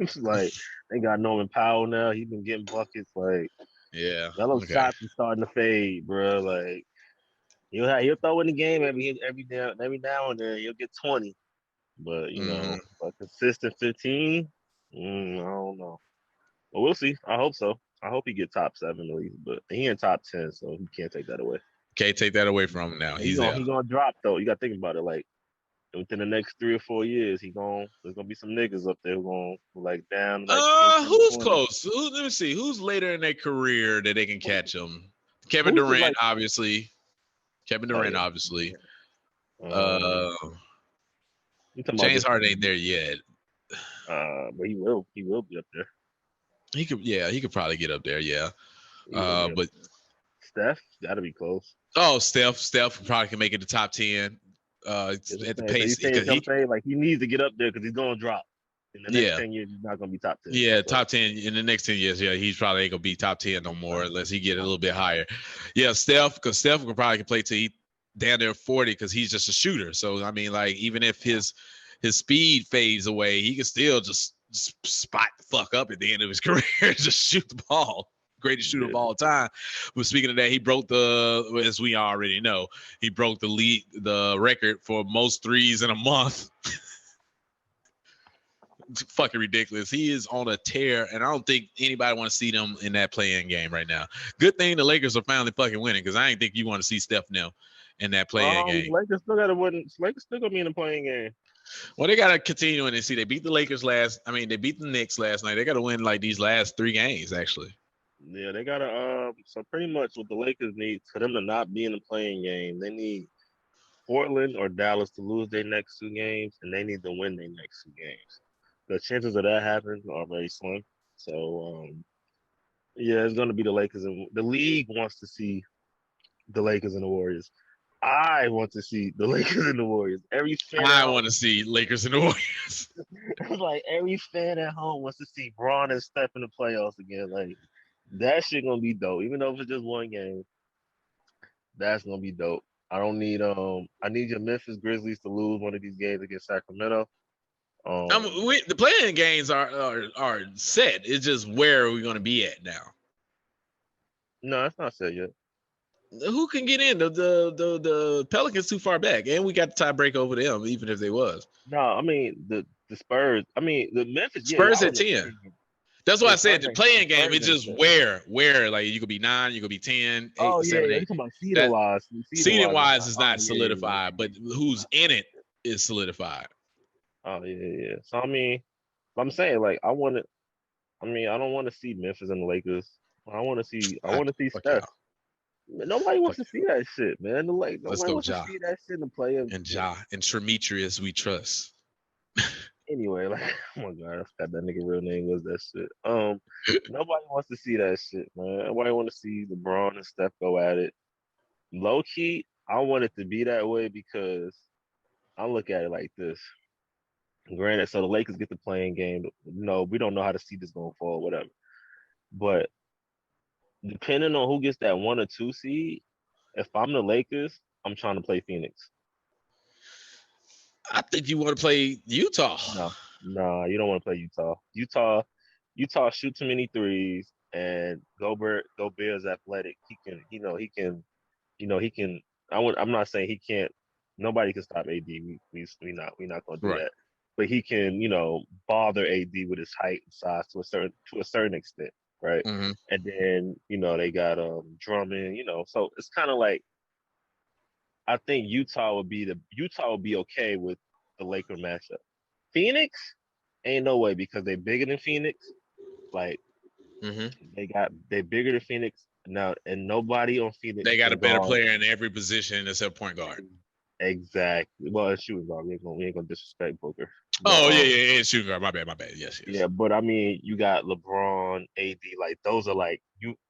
It's like they got Norman Powell now. He's been getting buckets. Like, yeah, Melo's shots are starting to fade, bro. Like, he'll throw in the game every now and then. He'll get 20, but you know, a consistent 15. I don't know. But we'll see. I hope so. I hope he get top 7 at least, but he in top 10, so he can't take that away. Can't take that away from him now. He's gonna drop though. You gotta think about it. Like within the next 3 or 4 years, there's gonna be some niggas up there who gonna like down. Like, who's close? Let me see. Who's later in their career that they can catch him? Kevin Durant, obviously. Kevin Durant, obviously. James Harden ain't there yet. But he will be up there. He could probably get up there, yeah. But Steph gotta be close. Oh, Steph probably can make it to top 10. At the pace, he needs to get up there because he's gonna drop. In the next 10 years, he's not gonna be top 10. Yeah, top 10 in the next 10 years. Yeah, he's probably ain't gonna be top 10 no more unless he get a little bit higher. Yeah, Steph can probably play till he down there 40 because he's just a shooter. So I mean, like even if his speed fades away, he can still just spot the fuck up at the end of his career, just shoot the ball. Greatest shooter of all time. But speaking of that, he broke as we already know, he broke the record for most threes in a month. It's fucking ridiculous. He is on a tear, and I don't think anybody want to see them in that play-in game right now. Good thing the Lakers are finally fucking winning because I ain't think you want to see Steph now in that play-in game. Lakers still gotta win. Lakers still gonna be in the play-in game. Well, they gotta continue and see. They beat the Lakers they beat the Knicks last night. They gotta win like these last 3 games actually. Yeah, they gotta. So pretty much what the Lakers need for them to not be in the play-in game, they need Portland or Dallas to lose their next 2 games, and they need to win their next 2 games. The chances of that happening are very slim. So, yeah, it's gonna be the Lakers, and the league wants to see the Lakers and the Warriors. I want to see the Lakers and the Warriors. I want to see Lakers and the Warriors. It's like every fan at home wants to see Bron and Steph in the playoffs again. Like. That shit gonna be dope. Even though if it's just 1 game, that's gonna be dope. I need your Memphis Grizzlies to lose one of these games against Sacramento. The playing games are set. It's just where are we gonna be at now? No, it's not set yet. Who can get in? The Pelicans too far back, and we got the tie break over them, even if they was. No, I mean the Spurs. I mean the Memphis Spurs at 10. That's why I said the playing game. It's just where like you could be 9, you could be 10, 8, 7, 8. Seeding wise is not solidified, but who's in it is solidified. Oh yeah. So I mean, I'm saying like I don't want to see Memphis and the Lakers. I want to see Steph. Yeah. Nobody wants to see that shit, man. Nobody Let's go, wants to see that shit in the playoffs. And and Tremetrius we trust. Anyway, like, oh my god, I forgot that nigga real name was that shit. Nobody wants to see that shit, man. Nobody want to see LeBron and Steph go at it. Low key, I want it to be that way because I look at it like this. Granted, so the Lakers get the playing game. No, we don't know how the seed is going to fall, whatever. But depending on who gets that 1 or 2 seed, if I'm the Lakers, I'm trying to play Phoenix. I think you want to play Utah. No, you don't want to play Utah. Utah shoot too many threes, and Gobert's athletic. I'm not saying he can't. Nobody can stop AD. We're not gonna do that. But he can, bother AD with his height and size to a certain extent, right? Mm-hmm. And then they got Drummond. So it's kind of like I think Utah would be okay with the Laker matchup. Phoenix, ain't no way because they bigger than Phoenix. Like they bigger than Phoenix now, and nobody on Phoenix. They got a better player in every position except point guard. Exactly. Well, shooting guard. We ain't gonna disrespect Booker. But, yeah, shooting guard. My bad. Yes. Yeah, but I mean, you got LeBron, AD. Like those are like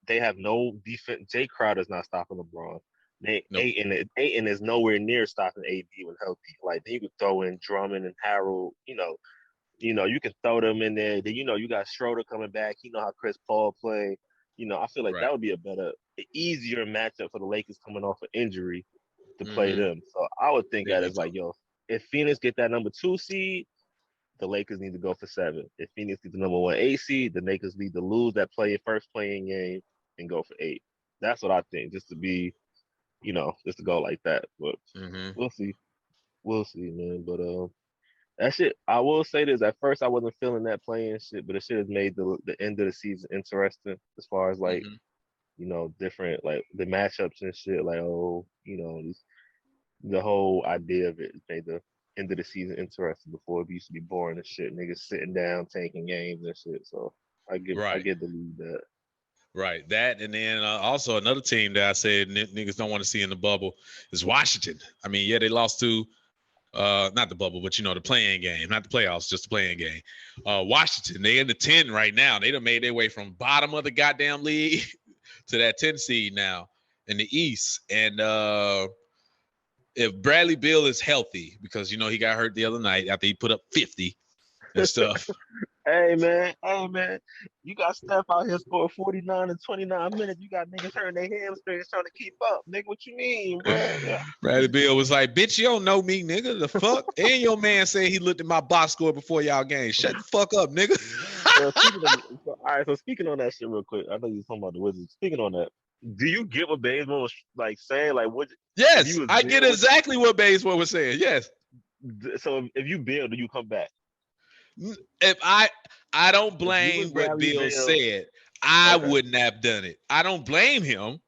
They have no defense. Jay Crowder's not stopping LeBron. Ayton is nowhere near stopping AD when healthy. Like then you could throw in Drummond and Harold. You can throw them in there. Then you got Schroeder coming back. You know how Chris Paul play. I feel like that would be easier matchup for the Lakers coming off an injury to play them. So I would think that it's like, if Phoenix get that number 2 seed, the Lakers need to go for 7. If Phoenix get the number 1 8 seed, the Lakers need to lose that first playing game and go for 8. That's what I think, just to be, just to go like that. But we'll see. We'll see, man. But that shit, I will say this. At first, I wasn't feeling that playing shit, but it shit has made the end of the season interesting as far as like, different like the matchups and shit. Like, the whole idea of it made the end of the season interesting. Before it used to be boring and shit. Niggas sitting down, taking games and shit. So I get to lead that. Right. That, and then also another team that I said niggas don't want to see in the bubble is Washington. I mean, yeah, they lost to not the bubble, but the playing game, not the playoffs, just the playing game. Washington, they in the 10 right now. They done made their way from bottom of the goddamn league to that 10 seed now in the East. And if Bradley Beal is healthy, because he got hurt the other night after he put up 50 and stuff. Hey man, you got Steph out here scoring 49 and 29 minutes. You got niggas hurting their hamstrings trying to keep up. Nigga, what you mean, bro? Yeah. Bradley Beal was like, bitch, you don't know me, nigga. The fuck? And your man said he looked at my box score before y'all game. Shut the fuck up, nigga. All right, so speaking on that shit real quick, I know you was talking about the Wizards. Speaking on that, do you get what Bazemore was like saying? Like, what? Yes, I get exactly what Bazemore was saying. Yes. So if you build, do you come back? If I don't blame what Beal said. I wouldn't have done it. I don't blame him,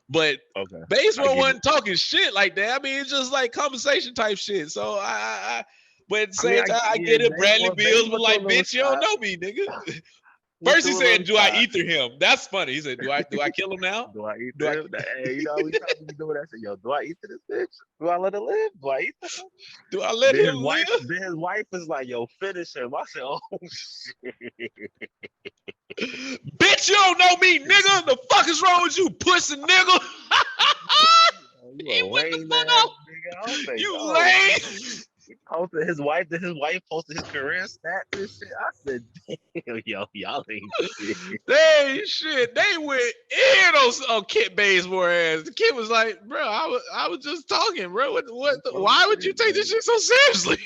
but Bazemore wasn't talking shit like that. I mean, it's just like conversation type shit. So but at the same time, I get it. Bradley Beal was like, bitch, you don't know me, nigga. First he said, do I ether him? That's funny. He said, do I kill him now? Do I ether him? Hey, we trying to do that. I said, yo, do I ether this bitch? Do I let her live? Do I ether him? Do I let him live? Then his wife is like, yo, finish him. I said, oh, shit. Bitch, you don't know me, nigga. The fuck is wrong with you, pussy nigga? You lame, nigga. You lame. His wife posted his career stats and shit. I said, damn, y'all ain't shit. They ain't shit. They went in on Kid Bazemore ass. The kid was like, bro, I was just talking, bro. Why would you take this shit so seriously?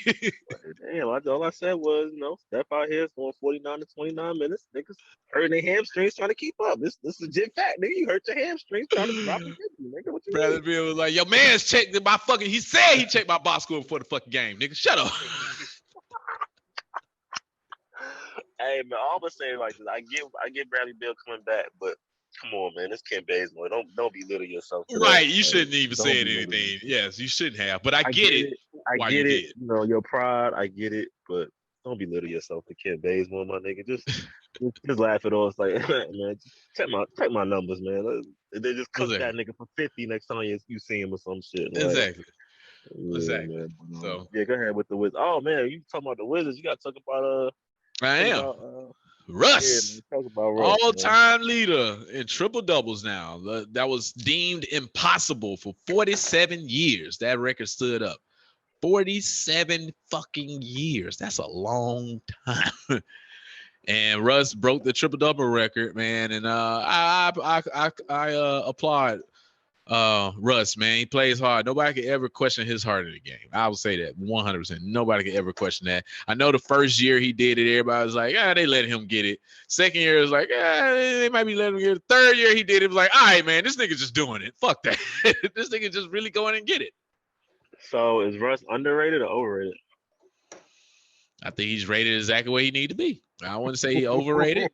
Damn, all I said was, Steph out here going 49 to 29 minutes. Niggas hurting their hamstrings trying to keep up. This legit fact, nigga. You hurt your hamstrings trying to drop a 50, nigga. What you Bradley Beal was like, yo, man's checked he said he checked my box score before the fucking game, nigga. Shut up. Hey man, all I'm gonna say like this. I get Bradley Beal coming back, but come on, man, this Ken Bazemore. Don't belittle yourself. Right, you shouldn't even say anything. Yes, you shouldn't have. But I get it. I get it. Your pride. I get it, but don't belittle yourself to Ken Bazemore, my nigga. Just laugh it off. It's like, man, check my numbers, man. They just cut that nigga for 50 next time you see him or some shit. Like, exactly. Yeah, exactly. Man. So go ahead with the Wizards. Oh man, you talking about the Wizards? You got to talk about I am. Russ, all-time leader in triple doubles now. That was deemed impossible for 47 years. That record stood up. 47 fucking years. That's a long time. And Russ broke the triple double record, man. And I applaud Russ, man. He plays hard. Nobody could ever question his heart in the game. I will say that 100%. Nobody could ever question that. I know the first year he did it, everybody was like, they let him get it. Second year was like, they might be letting him get it. Third year he did it, was like, all right, man, this nigga just doing it. Fuck that. This nigga just really going and get it. So is Russ underrated or overrated? I think he's rated exactly where he need to be. I wouldn't say he overrated.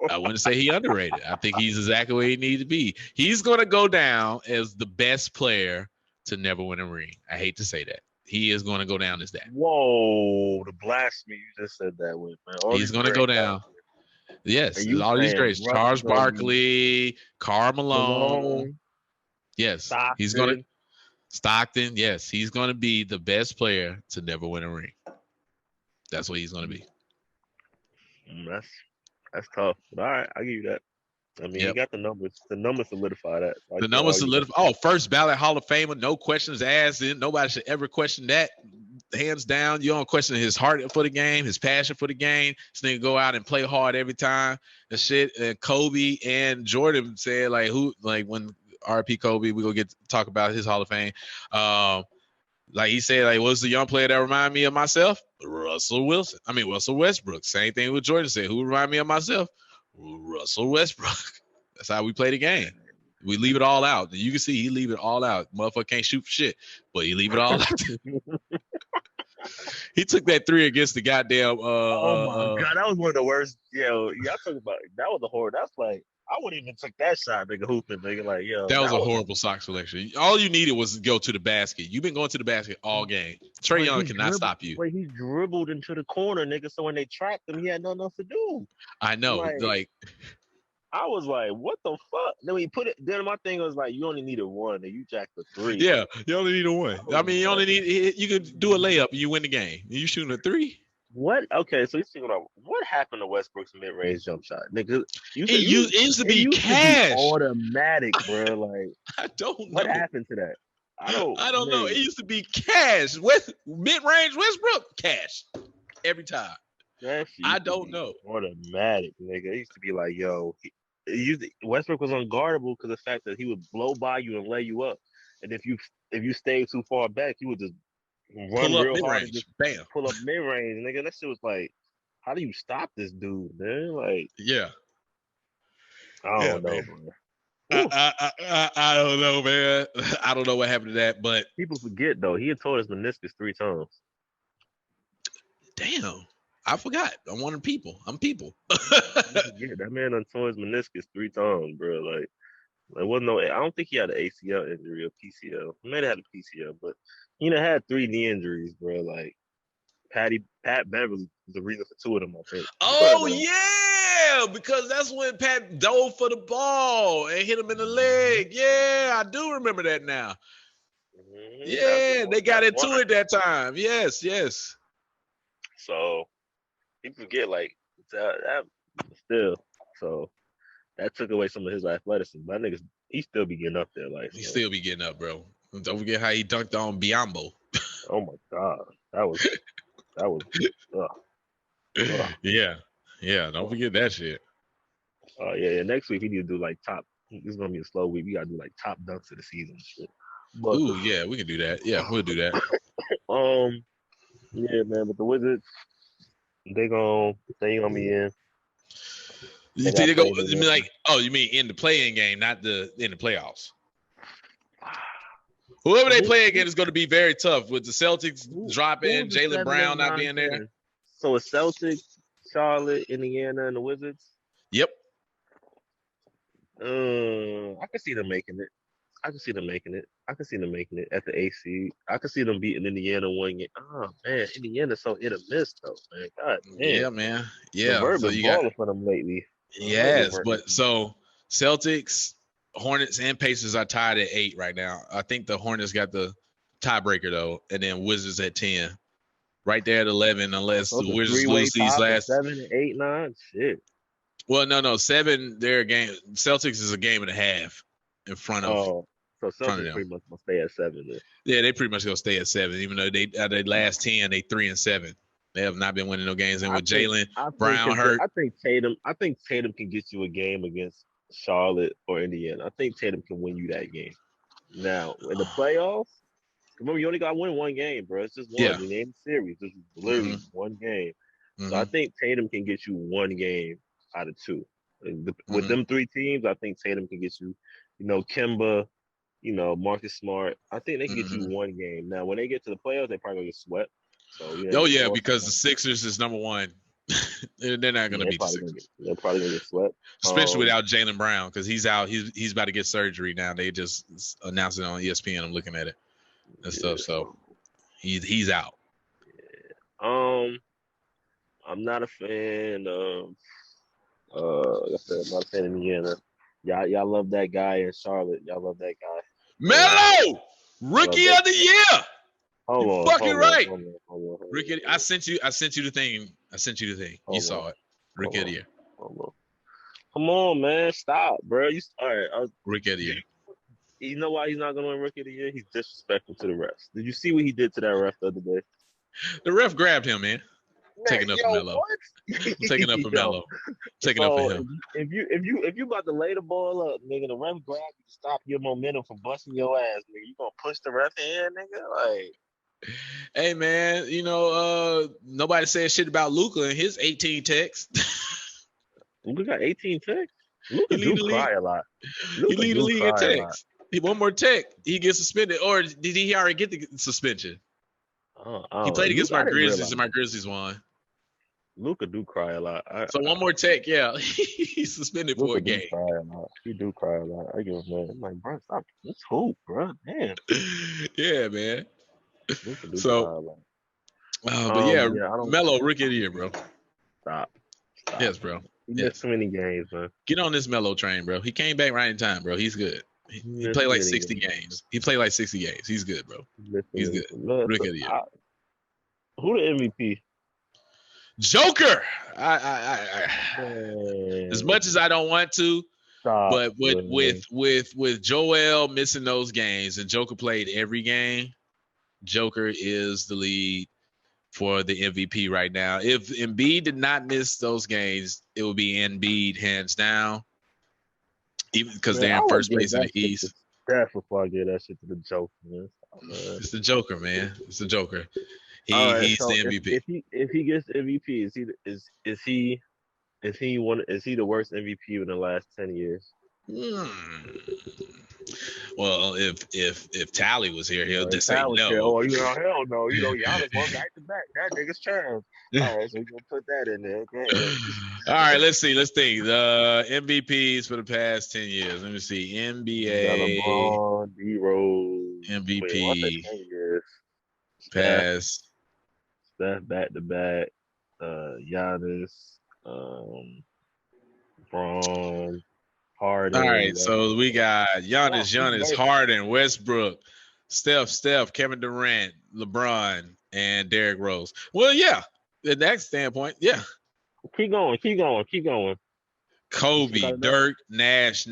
I wouldn't say he underrated. I think he's exactly where he needs to be. He's going to go down as the best player to never win a ring. I hate to say that. He is going to go down as that. Whoa, the blasphemy you just said that with, man. He's going to go down. Yes, all these greats. Charles Barkley, Karl Malone. Yes, Stockton. He's going to Stockton. Yes, he's going to be the best player to never win a ring. That's what he's going to be. That's tough. But all right, I'll give you that. I mean, you got the numbers. The numbers solidify that. So the numbers solidify. Oh, first ballot Hall of Famer, no questions asked. Nobody should ever question that. Hands down, you don't question his heart for the game, his passion for the game. This nigga go out and play hard every time. And shit. And Kobe and Jordan said when RP Kobe, we gonna get to talk about his Hall of Fame. Like he said, like, what's the young player that remind me of myself? Russell Westbrook. Same thing with Jordan said. Who remind me of myself? Russell Westbrook. That's how we play the game. We leave it all out. You can see he leave it all out. Motherfucker can't shoot for shit, but he leave it all out. He took that 3 against the goddamn. Oh my god, that was one of the worst. Y'all talking about that was a horror. That's like I wouldn't even took that shot, nigga, hooping, nigga. Like, that was a horrible sock selection. All you needed was to go to the basket. You've been going to the basket all game. Trae Young cannot stop you. He dribbled into the corner, nigga. So when they trapped him, he had nothing else to do. I know, like I was like, what the fuck? Then when you put it, then my thing was like, you only needed 1, and you jacked the 3. Yeah, you only needed 1. I mean, you could do a layup and you win the game. You shooting a 3. What? Okay, so you're thinking about what happened to Westbrook's mid-range jump shot, nigga? It used to be cash, automatic, bro. Like I don't know what happened to that. I don't know. It used to be cash with mid-range Westbrook cash every time. I don't know. Automatic, nigga. It used to be like, yo, Westbrook was unguardable because of the fact that he would blow by you and lay you up, and if you stayed too far back, he would just run real hard and just pull up mid-range, nigga. That shit was like, how do you stop this dude, man? Like, I don't know, bro. I don't know, man. I don't know what happened to that, but people forget though. He had tore his meniscus 3 times. Damn, I forgot. I'm one of the people. I'm people. That man done tore his meniscus 3 times, bro. Like, there wasn't no. I don't think he had an ACL injury or PCL. He might have had a PCL, but he done had 3 knee injuries, bro. Like Pat Beverly was the reason for 2 of them, I think. Oh yeah, because that's when Pat dove for the ball and hit him in the leg. Yeah, I do remember that now. Mm-hmm. Yeah, they got into it that time. Yes. So people forget like that still. So that took away some of his athleticism. But niggas, he still be getting up there. Like he still be getting up, bro. Don't forget how he dunked on Biombo. Oh my god, that was. Yeah. Don't forget that shit. Yeah. Next week we need to do like top. This is gonna be a slow week. We gotta do like top dunks of the season. Shit. But, ooh, yeah, we can do that. Yeah, we'll do that. Yeah, man. But the Wizards, they gonna be in. You think they go? You mean like? Oh, you mean in the play-in game, not in the playoffs? Whoever they play again is going to be very tough with the Celtics dropping, Jaylen Brown not being there. So it's Celtics, Charlotte, Indiana, and the Wizards? Yep. I can see them making it. I can see them making it at the AC. I can see them beating Indiana 1 game. Oh, man. Indiana's so hit or miss, though, man. God damn. Yeah, man. Yeah. So you got for them lately. Yes, but so Celtics, Hornets, and Pacers are tied at 8 right now. I think the Hornets got the tiebreaker, though, and then Wizards at 10. Right there at 11, unless the Wizards lose these last 7, 8, 9. Shit. Well, no, 7. Their game. Celtics is a game and a half in front of. Oh, so Celtics pretty much gonna stay at 7. Then. Yeah, they pretty much gonna stay at 7, even though they last 10, they 3-7. They have not been winning no games, and with Jaylen Brown hurt, I think Tatum can get you a game against Charlotte or Indiana. I think Tatum can win you that game. Now in the playoffs, remember you only got to win 1 game, bro. It's just one. Yeah. You name the series. It's literally 1 game. Mm-hmm. So I think Tatum can get you 1 game out of 2. With them 3 teams, I think Tatum can get you, Kemba, Marcus Smart. I think they can get you 1 game. Now, when they get to the playoffs, they probably gonna get swept. So, because the Sixers is number 1. They're not going to beat the Sixers. They're probably going to get swept. Especially without Jaylen Brown, because he's out. He's about to get surgery now. They just announced it on ESPN. I'm looking at it. and stuff. So he's out. I'm not a fan of. Like I said, I'm not a fan of Indiana. Y'all love that guy in Charlotte. Y'all love that guy. Melo, rookie of the year. Hold You on, fucking right. Hold on. Rookie, I sent you the thing. You saw it. Rookie of the year. Come on, man. Stop, bro. All right. Rookie of the year. You know why he's not going to win Rookie of the Year? He's disrespectful to the refs. Did you see what he did to that ref the other day? The ref grabbed him, man. Taking up for Melo. I'm taking up for Melo. Taking up for him. If you about to lay the ball up, nigga, the ref grab you to stop your momentum from busting your ass, nigga. You gonna push the ref in, nigga? Like, hey, man, nobody said shit about Luka and his 18 techs. Luka got 18 techs. Luka do cry a lot. He lead the league in techs. One more tech, he gets suspended. Or did he already get the suspension? He played against my Grizzlies, and my Grizzlies won. Luka do cry a lot. So one more tech, yeah. He's suspended for a game. He do cry a lot. I give him that. I'm like, bro, stop. Let's hope, bro. Damn. Yeah, man. Luka do cry a lot. But yeah, Melo, rookie of the year, bro. Stop. Yes, bro. He missed too many games, man. Get on this Melo train, bro. He came back right in time, bro. He's good. He played like 60 games. He played like 60 games. He's good, bro. He's good. Rookie of the year. Who the MVP? Joker. As much as I don't want to, but with Joel missing those games and Joker played every game, Joker is the lead for the MVP right now. If Embiid did not miss those games, it would be Embiid hands down. Even because they're in first place in the East. That's before I get that shit to the Joker, man. It's the Joker, man. It's the Joker. He's the MVP. If he gets the MVP, is he the worst MVP in the last 10 years? Well, if Tally was here, he'll just say no. Hell no. Giannis won back to back. That nigga's trash. All right, so we're gonna put that in there. Okay. All right, let's see. Let's think. The MVPs for the past 10 years. Let me see. NBA LeBron, D-Rose, MVP pass. Steph back to back. Giannis, LeBron. Harden. All right, so we got Giannis, Harden, Westbrook, Steph, Kevin Durant, LeBron, and Derrick Rose. Well, yeah, the next standpoint, yeah. Keep going. Kobe, Dirk, Nash,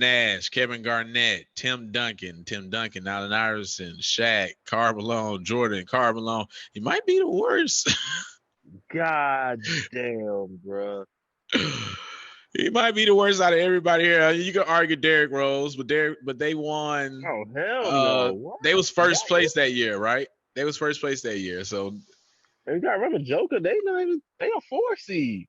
Kevin Garnett, Tim Duncan, Allen Iverson, Shaq, Karl Malone, Jordan, Karl Malone. He might be the worst. God damn, bro. He might be the worst out of everybody here. You can argue Derrick Rose, but they won. Oh hell no! What? They was first place that year, right? They was first place that year. So and you gotta remember, Joker. They a 4 seed.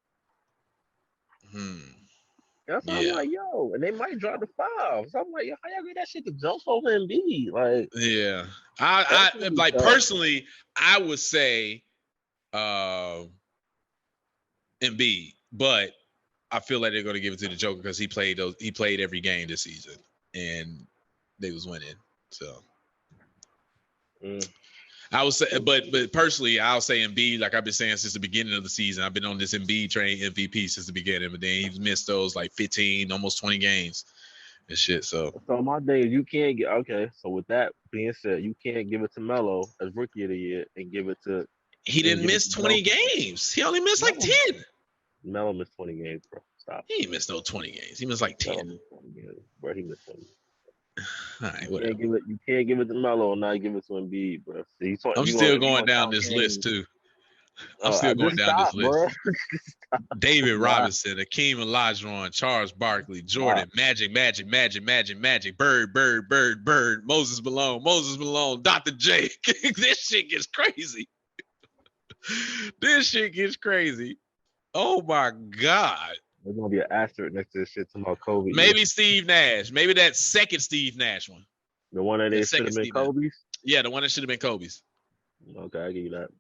That's why I'm like, yo, and they might drop the 5. So I'm like, yo, how y'all get that shit to jump over Embiid? Like, yeah, I like personally, I would say Embiid, but I feel like they're going to give it to the Joker because he played every game this season and they was winning. So I would say, but personally, I'll say Embiid. Like I've been saying since the beginning of the season, I've been on this Embiid train MVP since the beginning. But then he's missed those like 15, almost 20 games and shit. So my thing is you can't get So with that being said, you can't give it to Melo as rookie of the year and give it to. He didn't miss 20 games. He only missed like 10. Melo missed 20 games, bro. Stop. He ain't missed no 20 games. He missed like 10. Bro, he missed 20. All right, whatever. You can't give it to Melo and not give it to Embiid, bro. I'm still going down this list, too. I'm still going down this list. David Robinson, Akeem Olajuwon, Charles Barkley, Jordan, Magic, Bird, Moses Malone, Dr. J. This shit gets crazy. Oh my God. There's gonna be an asterisk next to this shit tomorrow. Kobe. Maybe Steve Nash. Maybe that second Steve Nash one. The one that should have been Kobe's? Yeah, the one that should have been Kobe's. Okay, I give you that.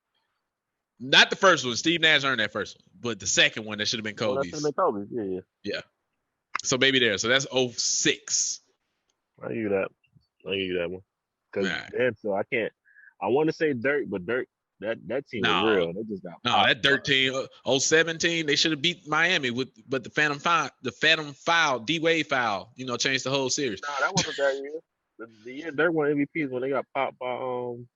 Not the first one. Steve Nash earned that first one. But the second one that should have been Kobe's. That should have been Kobe's, yeah. Yeah. So maybe there. So that's 06. I give you that one. Because damn, so I I want to say Dirk, but Dirk, that team was No. real. They just got that 17, they should have beat Miami but the Phantom foul, D-Wade foul, changed the whole series. No, that wasn't that year. The year Dirk won MVP is when they got popped by Golden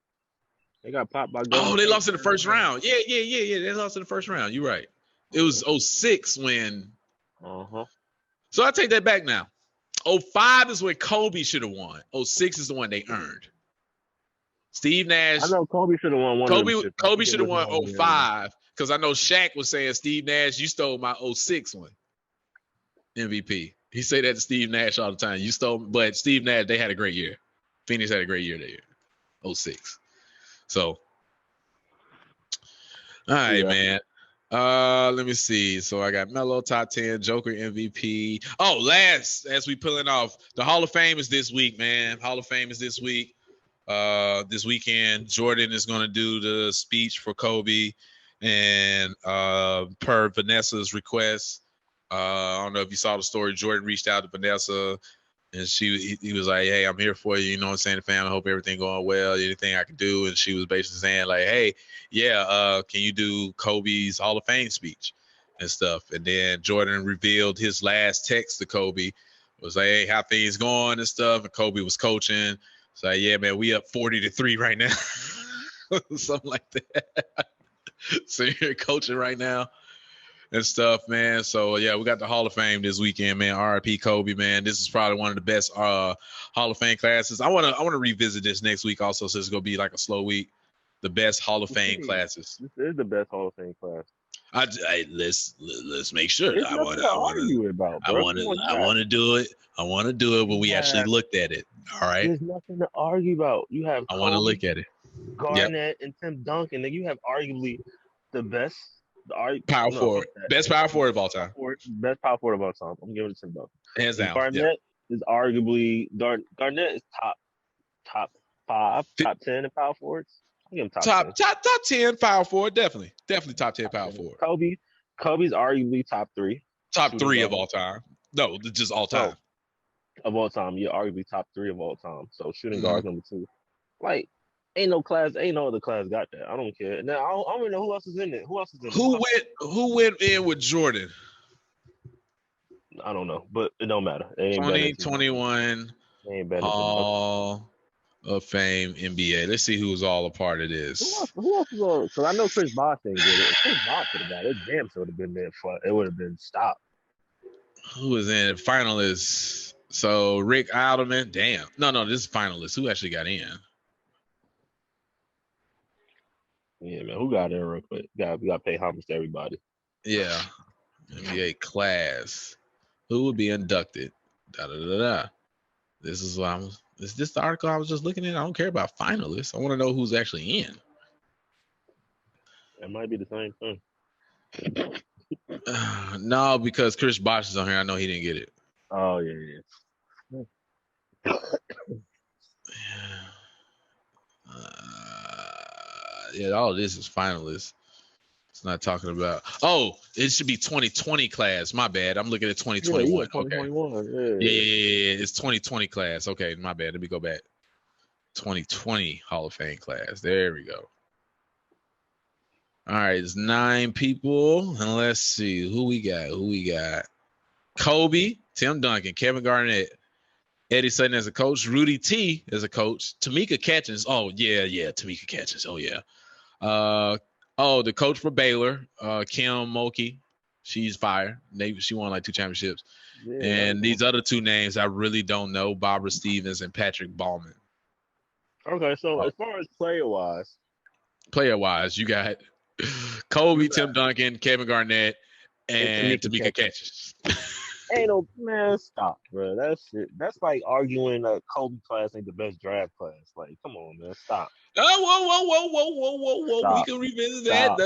they State. lost in the first round. Yeah. They lost in the first round. You're right. It was 06 when. So I take that back now. 05 is when Kobe should have won. 06 is the one they earned. Steve Nash. I know Kobe should have won one. Kobe should have won 05 because I know Shaq was saying, Steve Nash, you stole my 06 one MVP. He say that to Steve Nash all the time. You stole, but Steve Nash, they had a great year. Phoenix had a great year that year, 06. So, all right, man. Let me see. So I got Melo top 10, Joker MVP. Oh, last as we pulling off, the Hall of Fame is this week, man. Hall of Fame is this week. This weekend, Jordan is going to do the speech for Kobe, and per Vanessa's request, I don't know if you saw the story. Jordan reached out to Vanessa, and he was like, "Hey, I'm here for you. You know what I'm saying, fam. I hope everything going well. Anything I can do." And she was basically saying like, "Hey, yeah, can you do Kobe's Hall of Fame speech and stuff?" And then Jordan revealed his last text to Kobe was like, "Hey, how things going and stuff?" And Kobe was coaching. So yeah, man, we up 40-3 right now, something like that. So you're coaching right now and stuff, man. So yeah, we got the Hall of Fame this weekend, man. R.I.P. Kobe, man. This is probably one of the best Hall of Fame classes. I wanna revisit this next week also, so it's gonna be like a slow week. The best Hall of Fame classes. This is the best Hall of Fame class. Let's make sure. I want to do it. I want to do it, but we actually looked at it. All right. There's nothing to argue about. You have. I want to look at it. Garnett and Tim Duncan. Then you have arguably the best power forward, best power forward of all time. Best power forward of all time. I'm giving it to Tim Duncan. Hands down. Garnett is arguably Garnett is top 5, top 10 in power forwards. I'll give him top 10 power forward. Definitely top 10 power forward. Kobe's arguably top 3. Top 3 of all time. No, just all time. Of all time, yeah, arguably top 3 of all time. So shooting guard number 2. Like, ain't no other class got that. I don't care. Now I don't even know who else is in it. Who went in with Jordan? I don't know, but it don't matter. 2021 Hall of Fame NBA. Let's see who's all a part of this. Who else is on? Because I know Chris Bosh didn't get it. If Chris Bosh would have got it, damn sure would have been there for it. Would have been stopped. Who was in finalists? So Rick Alderman. Damn. No, this is finalists. Who actually got in? Yeah, man. Who got in real quick? We got to pay homage to everybody. Yeah. NBA class. Who would be inducted? This is what is this the article I was just looking at? I don't care about finalists. I want to know who's actually in. It might be the same thing. No, because Chris Bosh is on here. I know he didn't get it. Oh, yeah. Yeah, all this is finalists. It's not talking about. Oh, it should be 2020 class. My bad. I'm looking at 2021. Yeah, 2021. Yeah. It's 2020 class. Okay, my bad. Let me go back. 2020 Hall of Fame class. There we go. All right, it's 9 people. And let's see who we got. Kobe, Tim Duncan, Kevin Garnett, Eddie Sutton as a coach, Rudy T as a coach, Tamika Catchings. Oh, yeah, Tamika Catchings. Oh, yeah. The coach for Baylor, Kim Mulkey. She's fire. She won like 2 championships. Yeah, and these other 2 names I really don't know, Barbara Stevens and Patrick Ballman. Okay, so as far as player-wise, you got Kobe, Tim Duncan, Kevin Garnett, and Tamika Catchings. Ain't no man, stop, bro. That's it. That's like arguing Kobe class ain't the best draft class. Like, come on, man, stop. Oh, whoa. Stop. We can revisit that.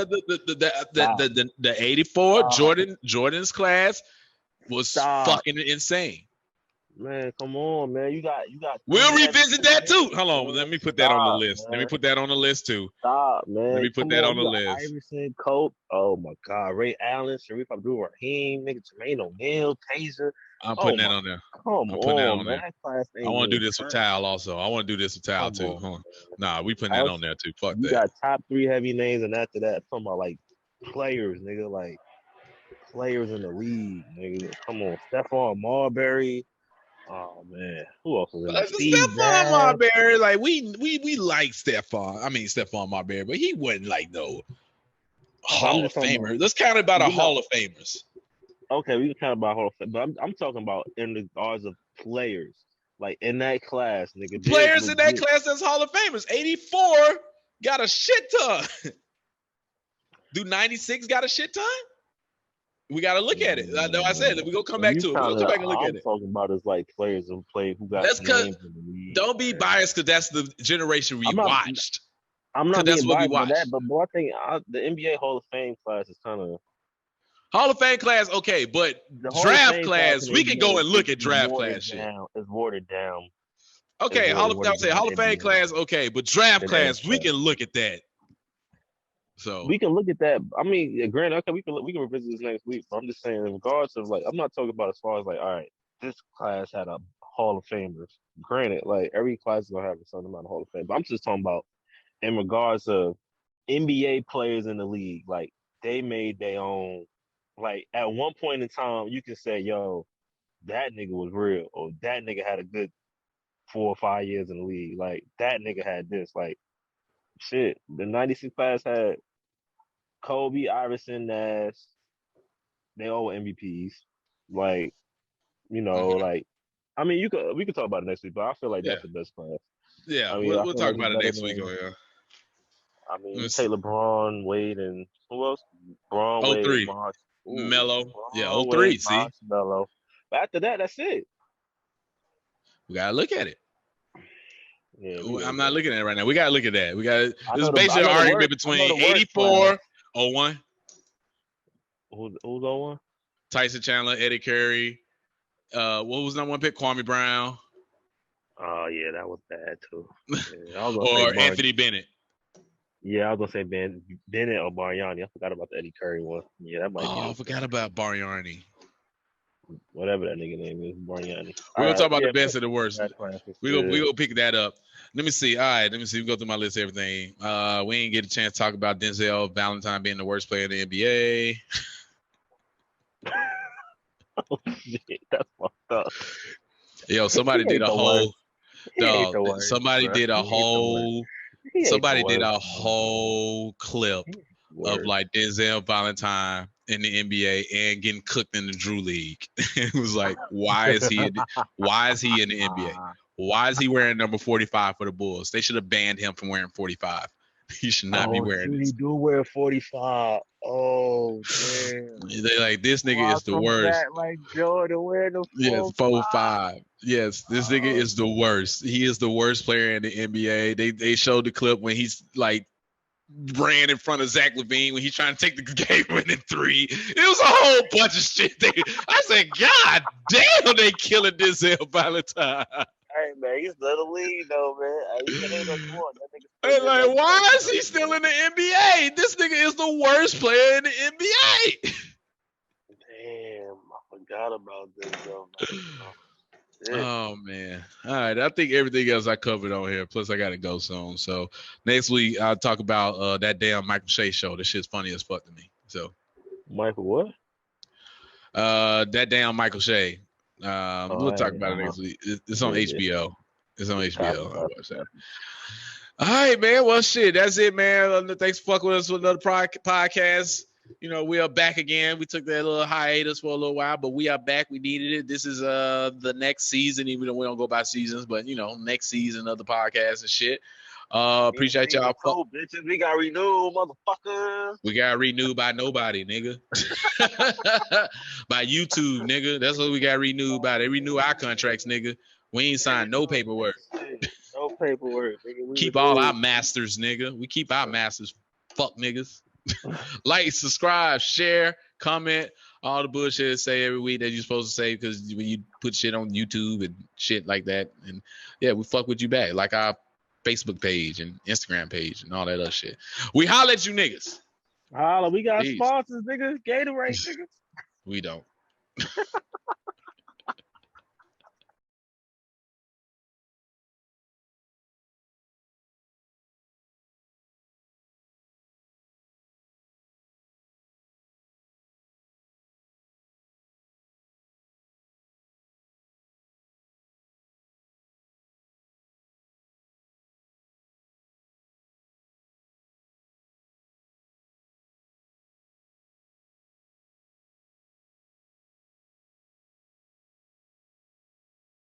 The 84 Jordan's class was fucking insane. Man, come on, man. You got. We'll revisit that too. Hold on. Let me put that on the list. Man. Let me put that on the list too. Stop, man. Let me put that on the list. Iverson, Cope. Oh my God. Ray Allen, Sharif Abdul-Rahim, nigga, Jermaine O'Neal, Taser. I'm putting that on there. Come I'm putting that on, on man. there. That class I ain't want to do even this with turned. Tal also. I want to do this with Tal Come too. on, Hold on. man. Nah, we putting that on there too. Fuck You that. got top 3 heavy names, and after that, I'm talking about like players, nigga, like players in the league, nigga. Come on, Stephon Marbury. Oh man, who else was in there? Steve Stephon Nash. Marbury, like we like Stephon. I mean Stephon Marbury, but he wasn't like no Hall of Famer. Let's count it by the Hall of Famers. Okay, we can count about Hall of Fame, but I'm talking about in regards of players, like in that class, nigga. Players in that class that's Hall of Famers. 84 got a shit ton. Do 96 got a shit ton? We got to look at it. I know I said that we're going to come back to it. We'll come back and look at it. I'm talking about is like players who played who got names in the league. Don't be biased because that's the generation we watched. I'm not being biased by that, but I think the NBA Hall of Fame class is kind of Hall of Fame class, okay, but draft class, we can go and look at draft class shit. It's watered down. Okay, Hall of Fame class, okay, but draft class, we can look at that. So we can look at that. I mean, granted, okay, we can revisit this next week. But I'm just saying, in regards of like, I'm not talking about as far as like, all right, this class had a Hall of Famers. Granted, like every class is gonna have a certain amount of Hall of Fame. But I'm just talking about in regards of NBA players in the league, like they made their own. Like at one point in time, you can say, "Yo, that nigga was real," or "That nigga had a good 4 or 5 years in the league." Like that nigga had this. Like shit, the '96 class had Kobe, Iverson, Nash. They all were MVPs. Like, you know, like I mean, we could talk about it next week, but I feel like that's the best class. Yeah, I mean, we'll talk about it next week. I mean, Taylor, Braun, Wade, and who else? Braun, Wade, 03. March, Melo. Yeah, 03. See, March, Melo. But after that, that's it. We gotta look at it. Yeah, I'm not looking at it right now. We gotta look at that. We got this is basically an argument between 84, 01. Who's 01? Tyson Chandler, Eddie Curry. What was number 1 pick? Kwame Brown. Oh yeah, that was bad too. Yeah, or Anthony Bennett. Yeah, I was gonna say Bennett or Bargnani. I forgot about the Eddie Curry one. Yeah, that might be. I forgot about Bargnani. Whatever that nigga name is, Bargnani. We're gonna talk about the best and the worst. We gonna pick that up. Let me see. All right, let me see. We go through my list of everything. We ain't get a chance to talk about Denzel Valentine being the worst player in the NBA. Oh shit, that's fucked up. Yo, somebody did a whole. Somebody did a whole. Somebody did a whole clip of like Denzel Valentine in the NBA and getting cooked in the Drew League. It was like, why is he in the NBA? Why is he wearing number 45 for the Bulls? They should have banned him from wearing 45. He should not be wearing this. He do wear 45. Oh, damn. They like, this nigga is the worst. Like Jordan wearing the 4-5. Yes, this nigga is the worst. He is the worst player in the NBA. They showed the clip when he's like ran in front of Zach LaVine when he's trying to take the game-winning 3. It was a whole bunch of shit. I said, God damn, they killing Denzel Valentine. Hey man, he's still in the league though, man. Hey, like, why is he still in the NBA? This nigga is the worst player in the NBA. Damn, I forgot about this though. Oh man. All right. I think everything else I covered on here. Plus I gotta go soon. So next week I'll talk about that damn Michael Shea show. This shit's funny as fuck to me. So Michael what? That damn Michael Shea. We'll talk about it next week. It's on HBO. It's on HBO. I'll watch that. All right, man. Well, shit. That's it, man. Thanks for fucking with us with another podcast. You know, we are back again. We took that little hiatus for a little while, but we are back. We needed it. This is the next season, even though we don't go by seasons, but you know, next season of the podcast and shit. Appreciate y'all. Bitches, we got renewed, motherfuckers. We got renewed by nobody, nigga. By YouTube, nigga. That's what we got renewed by. They renew our contracts, nigga. We ain't signed no paperwork. No paperwork, nigga. Keep all our masters, nigga. We keep our masters. Fuck niggas. Like, subscribe, share, comment, all the bullshit say every week that you're supposed to say, because when you put shit on YouTube and shit like that, and yeah, we fuck with you back. Like our Facebook page and Instagram page and all that other shit. We holler at you niggas. Holla, we got sponsors, niggas. Gatorade, niggas. We don't.